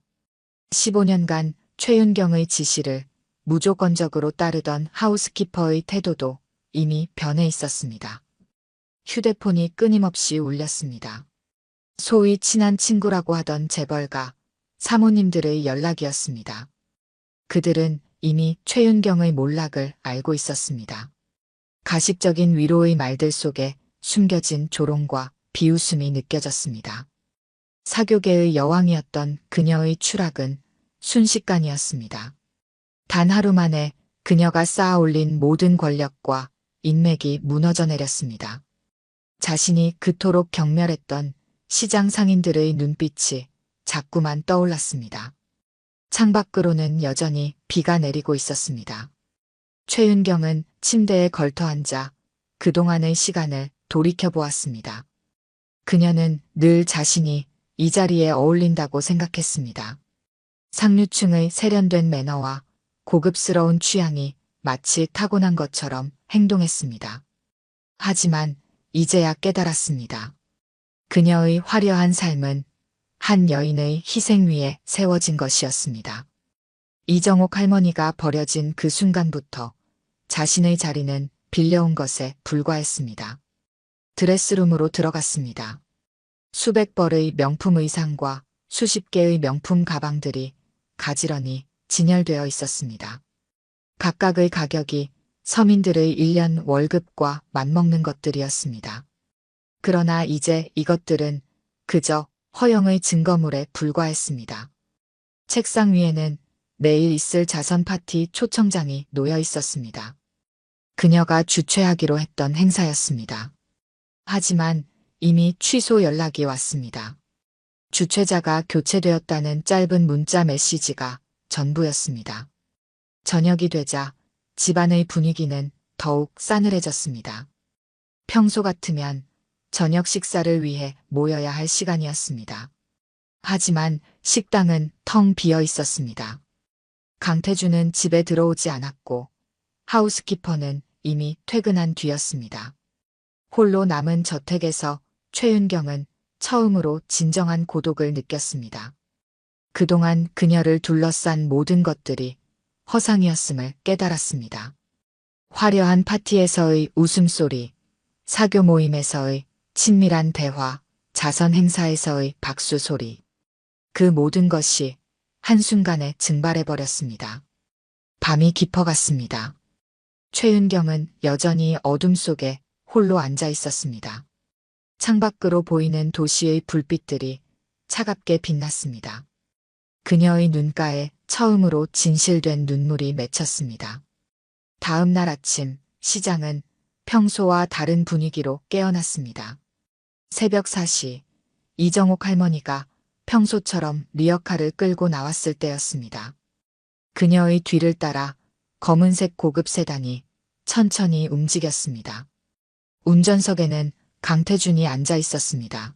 15년간 최윤경의 지시를 무조건적으로 따르던 하우스키퍼의 태도도 이미 변해 있었습니다. 휴대폰이 끊임없이 울렸습니다. 소위 친한 친구라고 하던 재벌가 사모님들의 연락이었습니다. 그들은 이미 최윤경의 몰락을 알고 있었습니다. 가식적인 위로의 말들 속에 숨겨진 조롱과 비웃음이 느껴졌습니다. 사교계의 여왕이었던 그녀의 추락은 순식간이었습니다. 단 하루 만에 그녀가 쌓아올린 모든 권력과 인맥이 무너져 내렸습니다. 자신이 그토록 경멸했던 시장 상인들의 눈빛이 자꾸만 떠올랐습니다. 창밖으로는 여전히 비가 내리고 있었습니다. 최윤경은 침대에 걸터앉아 그동안의 시간을 돌이켜보았습니다. 그녀는 늘 자신이 이 자리에 어울린다고 생각했습니다. 상류층의 세련된 매너와 고급스러운 취향이 마치 타고난 것처럼 행동했습니다. 하지만 이제야 깨달았습니다. 그녀의 화려한 삶은 한 여인의 희생 위에 세워진 것이었습니다. 이정옥 할머니가 버려진 그 순간부터 자신의 자리는 빌려온 것에 불과했습니다. 드레스룸으로 들어갔습니다. 수백 벌의 명품 의상과 수십 개의 명품 가방들이 가지런히 진열되어 있었습니다. 각각의 가격이 서민들의 1년 월급과 맞먹는 것들이었습니다. 그러나 이제 이것들은 그저 허영의 증거물에 불과했습니다. 책상 위에는 내일 있을 자선 파티 초청장이 놓여 있었습니다. 그녀가 주최하기로 했던 행사였습니다. 하지만 이미 취소 연락이 왔습니다. 주최자가 교체되었다는 짧은 문자 메시지가 전부였습니다. 저녁이 되자 집안의 분위기는 더욱 싸늘해졌습니다. 평소 같으면 저녁 식사를 위해 모여야 할 시간이었습니다. 하지만 식당은 텅 비어 있었습니다. 강태준은 집에 들어오지 않았고 하우스키퍼는 이미 퇴근한 뒤였습니다. 홀로 남은 저택에서 최윤경은 처음으로 진정한 고독을 느꼈습니다. 그동안 그녀를 둘러싼 모든 것들이 허상이었음을 깨달았습니다. 화려한 파티에서의 웃음소리, 사교 모임에서의 친밀한 대화, 자선 행사에서의 박수 소리. 그 모든 것이 한순간에 증발해버렸습니다. 밤이 깊어갔습니다. 최윤경은 여전히 어둠 속에 홀로 앉아 있었습니다. 창밖으로 보이는 도시의 불빛들이 차갑게 빛났습니다. 그녀의 눈가에 처음으로 진실된 눈물이 맺혔습니다. 다음 날 아침 시장은 평소와 다른 분위기로 깨어났습니다. 새벽 4시 이정옥 할머니가 평소처럼 리어카를 끌고 나왔을 때였습니다. 그녀의 뒤를 따라 검은색 고급 세단이 천천히 움직였습니다. 운전석에는 강태준이 앉아 있었습니다.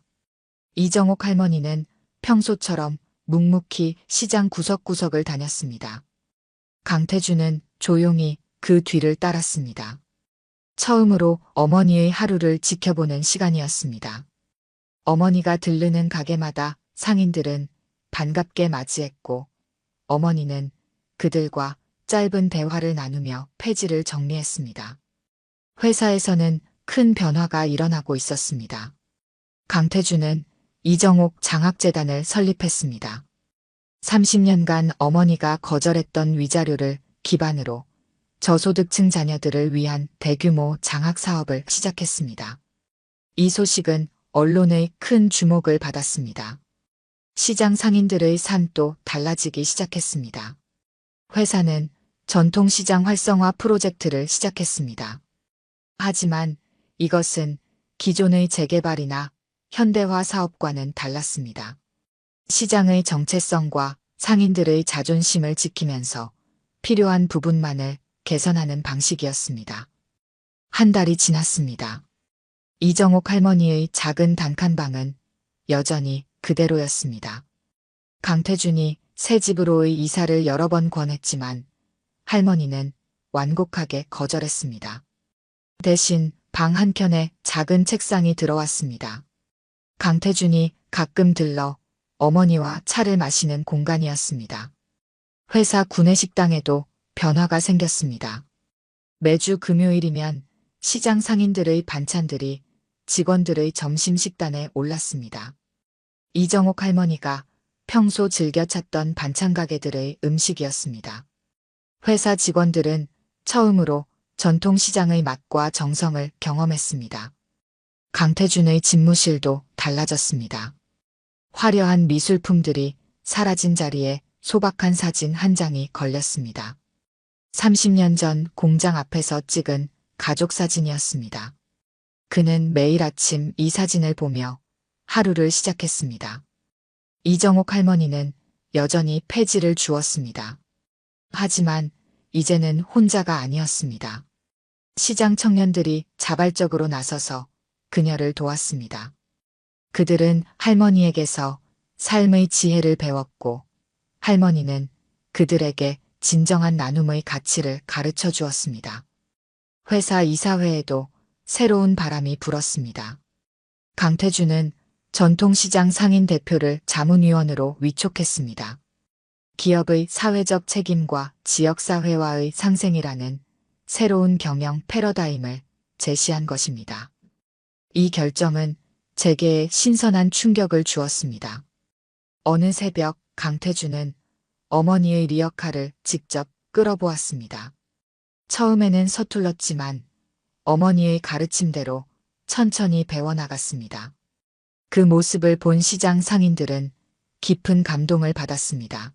이정옥 할머니는 평소처럼 묵묵히 시장 구석구석을 다녔습니다. 강태준은 조용히 그 뒤를 따랐습니다. 처음으로 어머니의 하루를 지켜보는 시간이었습니다. 어머니가 들르는 가게마다 상인들은 반갑게 맞이했고 어머니는 그들과 짧은 대화를 나누며 폐지를 정리했습니다. 회사에서는 큰 변화가 일어나고 있었습니다. 강태준은 이정옥 장학재단을 설립했습니다. 30년간 어머니가 거절했던 위자료를 기반으로 저소득층 자녀들을 위한 대규모 장학 사업을 시작했습니다. 이 소식은 언론의 큰 주목을 받았습니다. 시장 상인들의 삶도 달라지기 시작했습니다. 회사는 전통시장 활성화 프로젝트를 시작했습니다. 하지만 이것은 기존의 재개발이나 현대화 사업과는 달랐습니다. 시장의 정체성과 상인들의 자존심을 지키면서 필요한 부분만을 개선하는 방식이었습니다. 한 달이 지났습니다. 이정옥 할머니의 작은 단칸방은 여전히 그대로였습니다. 강태준이 새 집으로의 이사를 여러 번 권했지만 할머니는 완곡하게 거절했습니다. 대신 방 한켠에 작은 책상이 들어왔습니다. 강태준이 가끔 들러 어머니와 차를 마시는 공간이었습니다. 회사 구내식당에도 변화가 생겼습니다. 매주 금요일이면 시장 상인들의 반찬들이 직원들의 점심 식단에 올랐습니다. 이정옥 할머니가 평소 즐겨 찾던 반찬 가게들의 음식이었습니다. 회사 직원들은 처음으로 전통시장의 맛과 정성을 경험했습니다. 강태준의 집무실도 달라졌습니다. 화려한 미술품들이 사라진 자리에 소박한 사진 한 장이 걸렸습니다. 30년 전 공장 앞에서 찍은 가족 사진이었습니다. 그는 매일 아침 이 사진을 보며 하루를 시작했습니다. 이정옥 할머니는 여전히 폐지를 주었습니다. 하지만 이제는 혼자가 아니었습니다. 시장 청년들이 자발적으로 나서서 그녀를 도왔습니다. 그들은 할머니에게서 삶의 지혜를 배웠고 할머니는 그들에게 진정한 나눔의 가치를 가르쳐 주었습니다. 회사 이사회에도 새로운 바람이 불었습니다. 강태준은 전통시장 상인 대표를 자문위원으로 위촉했습니다. 기업의 사회적 책임과 지역사회와의 상생이라는 새로운 경영 패러다임을 제시한 것입니다. 이 결정은 재계에 신선한 충격을 주었습니다. 어느 새벽 강태준은 어머니의 리어카를 직접 끌어보았습니다. 처음에는 서툴렀지만 어머니의 가르침대로 천천히 배워나갔습니다. 그 모습을 본 시장 상인들은 깊은 감동을 받았습니다.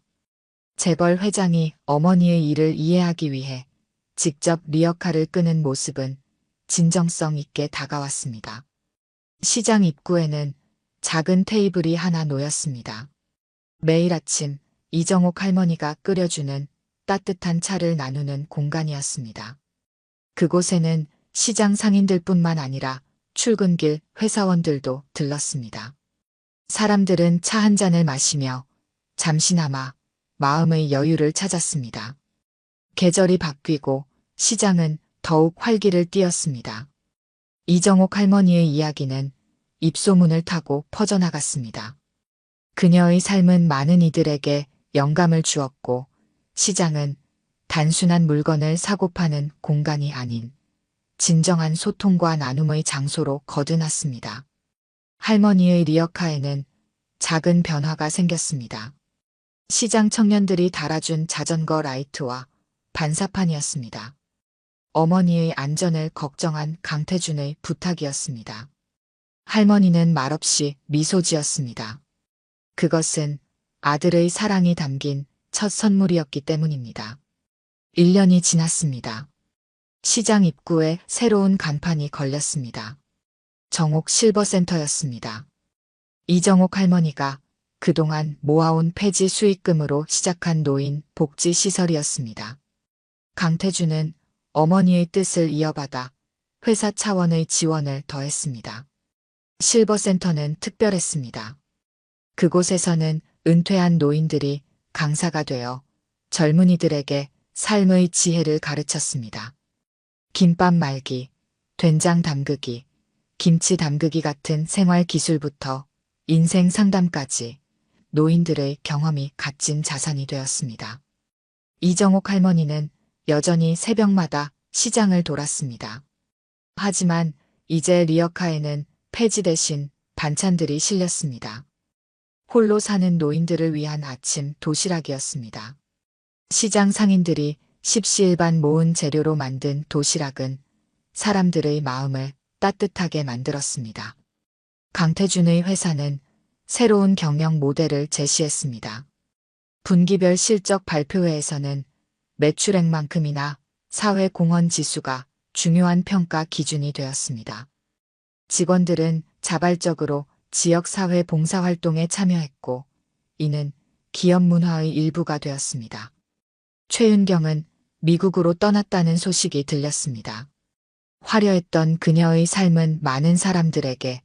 재벌 회장이 어머니의 일을 이해하기 위해 직접 리어카를 끄는 모습은 진정성 있게 다가왔습니다. 시장 입구에는 작은 테이블이 하나 놓였습니다. 매일 아침 이정옥 할머니가 끓여주는 따뜻한 차를 나누는 공간이었습니다. 그곳에는 시장 상인들뿐만 아니라 출근길 회사원들도 들렀습니다. 사람들은 차 한 잔을 마시며 잠시나마 마음의 여유를 찾았습니다. 계절이 바뀌고 시장은 더욱 활기를 띠었습니다. 이정옥 할머니의 이야기는 입소문을 타고 퍼져나갔습니다. 그녀의 삶은 많은 이들에게 영감을 주었고 시장은 단순한 물건을 사고 파는 공간이 아닌 진정한 소통과 나눔의 장소로 거듭났습니다. 할머니의 리어카에는 작은 변화가 생겼습니다. 시장 청년들이 달아준 자전거 라이트와 반사판이었습니다. 어머니의 안전을 걱정한 강태준의 부탁이었습니다. 할머니는 말없이 미소 지었습니다. 그것은 아들의 사랑이 담긴 첫 선물이었기 때문입니다. 1년이 지났습니다. 시장 입구에 새로운 간판이 걸렸습니다. 정옥 실버센터였습니다. 이정옥 할머니가 그동안 모아온 폐지 수익금으로 시작한 노인 복지 시설이었습니다. 강태준은 어머니의 뜻을 이어받아 회사 차원의 지원을 더했습니다. 실버센터는 특별했습니다. 그곳에서는 은퇴한 노인들이 강사가 되어 젊은이들에게 삶의 지혜를 가르쳤습니다. 김밥 말기, 된장 담그기, 김치 담그기 같은 생활 기술부터 인생 상담까지 노인들의 경험이 값진 자산이 되었습니다. 이정옥 할머니는 여전히 새벽마다 시장을 돌았습니다. 하지만 이제 리어카에는 폐지 대신 반찬들이 실렸습니다. 홀로 사는 노인들을 위한 아침 도시락이었습니다. 시장 상인들이 십시일반 모은 재료로 만든 도시락은 사람들의 마음을 따뜻하게 만들었습니다. 강태준의 회사는 새로운 경영 모델을 제시했습니다. 분기별 실적 발표회에서는 매출액만큼이나 사회 공헌 지수가 중요한 평가 기준이 되었습니다. 직원들은 자발적으로 지역사회 봉사활동에 참여했고, 이는 기업 문화의 일부가 되었습니다. 최윤경은 미국으로 떠났다는 소식이 들렸습니다. 화려했던 그녀의 삶은 많은 사람들에게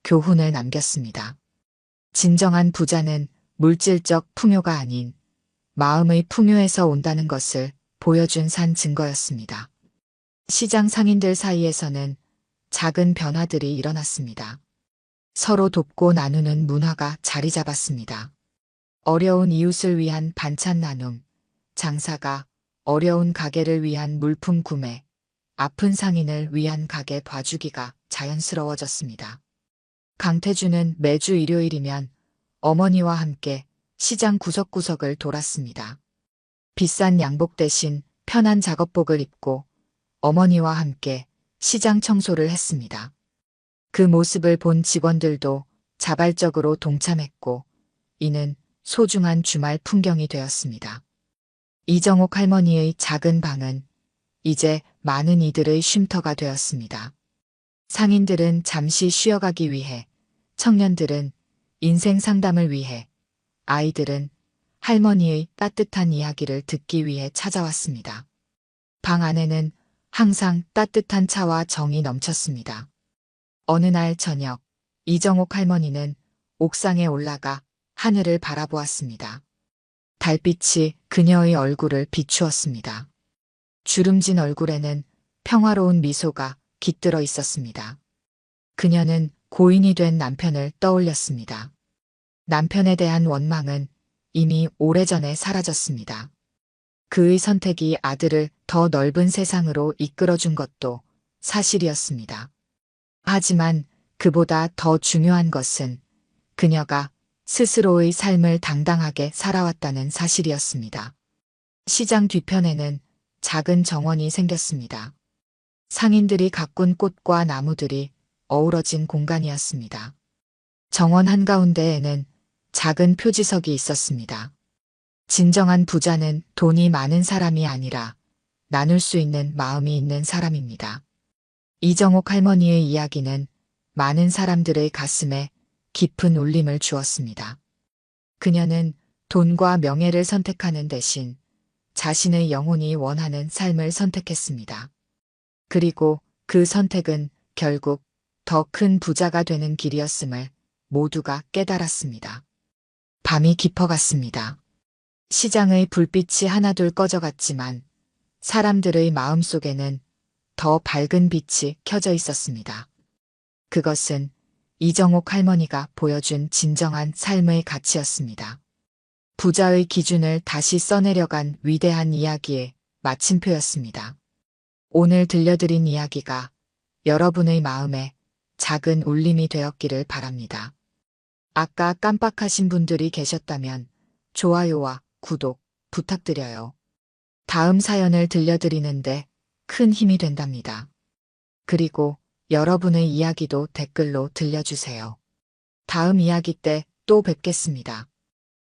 교훈을 남겼습니다. 진정한 부자는 물질적 풍요가 아닌 마음의 풍요에서 온다는 것을 보여준 산 증거였습니다. 시장 상인들 사이에서는 작은 변화들이 일어났습니다. 서로 돕고 나누는 문화가 자리 잡았습니다. 어려운 이웃을 위한 반찬 나눔, 장사가 어려운 가게를 위한 물품 구매, 아픈 상인을 위한 가게 봐주기가 자연스러워졌습니다. 강태주는 매주 일요일이면 어머니와 함께 시장 구석구석을 돌았습니다. 비싼 양복 대신 편한 작업복을 입고 어머니와 함께 시장 청소를 했습니다. 그 모습을 본 직원들도 자발적으로 동참했고, 이는 소중한 주말 풍경이 되었습니다. 이정옥 할머니의 작은 방은 이제 많은 이들의 쉼터가 되었습니다. 상인들은 잠시 쉬어가기 위해, 청년들은 인생 상담을 위해, 아이들은 할머니의 따뜻한 이야기를 듣기 위해 찾아왔습니다. 방 안에는 항상 따뜻한 차와 정이 넘쳤습니다. 어느 날 저녁, 이정옥 할머니는 옥상에 올라가 하늘을 바라보았습니다. 달빛이 그녀의 얼굴을 비추었습니다. 주름진 얼굴에는 평화로운 미소가 깃들어 있었습니다. 그녀는 고인이 된 남편을 떠올렸습니다. 남편에 대한 원망은 이미 오래전에 사라졌습니다. 그의 선택이 아들을 더 넓은 세상으로 이끌어준 것도 사실이었습니다. 하지만 그보다 더 중요한 것은 그녀가 스스로의 삶을 당당하게 살아왔다는 사실이었습니다. 시장 뒤편에는 작은 정원이 생겼습니다. 상인들이 가꾼 꽃과 나무들이 어우러진 공간이었습니다. 정원 한가운데에는 작은 표지석이 있었습니다. 진정한 부자는 돈이 많은 사람이 아니라 나눌 수 있는 마음이 있는 사람입니다. 이정옥 할머니의 이야기는 많은 사람들의 가슴에 깊은 울림을 주었습니다. 그녀는 돈과 명예를 선택하는 대신 자신의 영혼이 원하는 삶을 선택했습니다. 그리고 그 선택은 결국 더 큰 부자가 되는 길이었음을 모두가 깨달았습니다. 밤이 깊어갔습니다. 시장의 불빛이 하나둘 꺼져갔지만 사람들의 마음속에는 더 밝은 빛이 켜져 있었습니다. 그것은 이정옥 할머니가 보여준 진정한 삶의 가치였습니다. 부자의 기준을 다시 써내려간 위대한 이야기의 마침표였습니다. 오늘 들려드린 이야기가 여러분의 마음에 작은 울림이 되었기를 바랍니다. 아까 깜빡하신 분들이 계셨다면 좋아요와 구독 부탁드려요. 다음 사연을 들려드리는데 큰 힘이 된답니다. 그리고 여러분의 이야기도 댓글로 들려주세요. 다음 이야기 때 또 뵙겠습니다.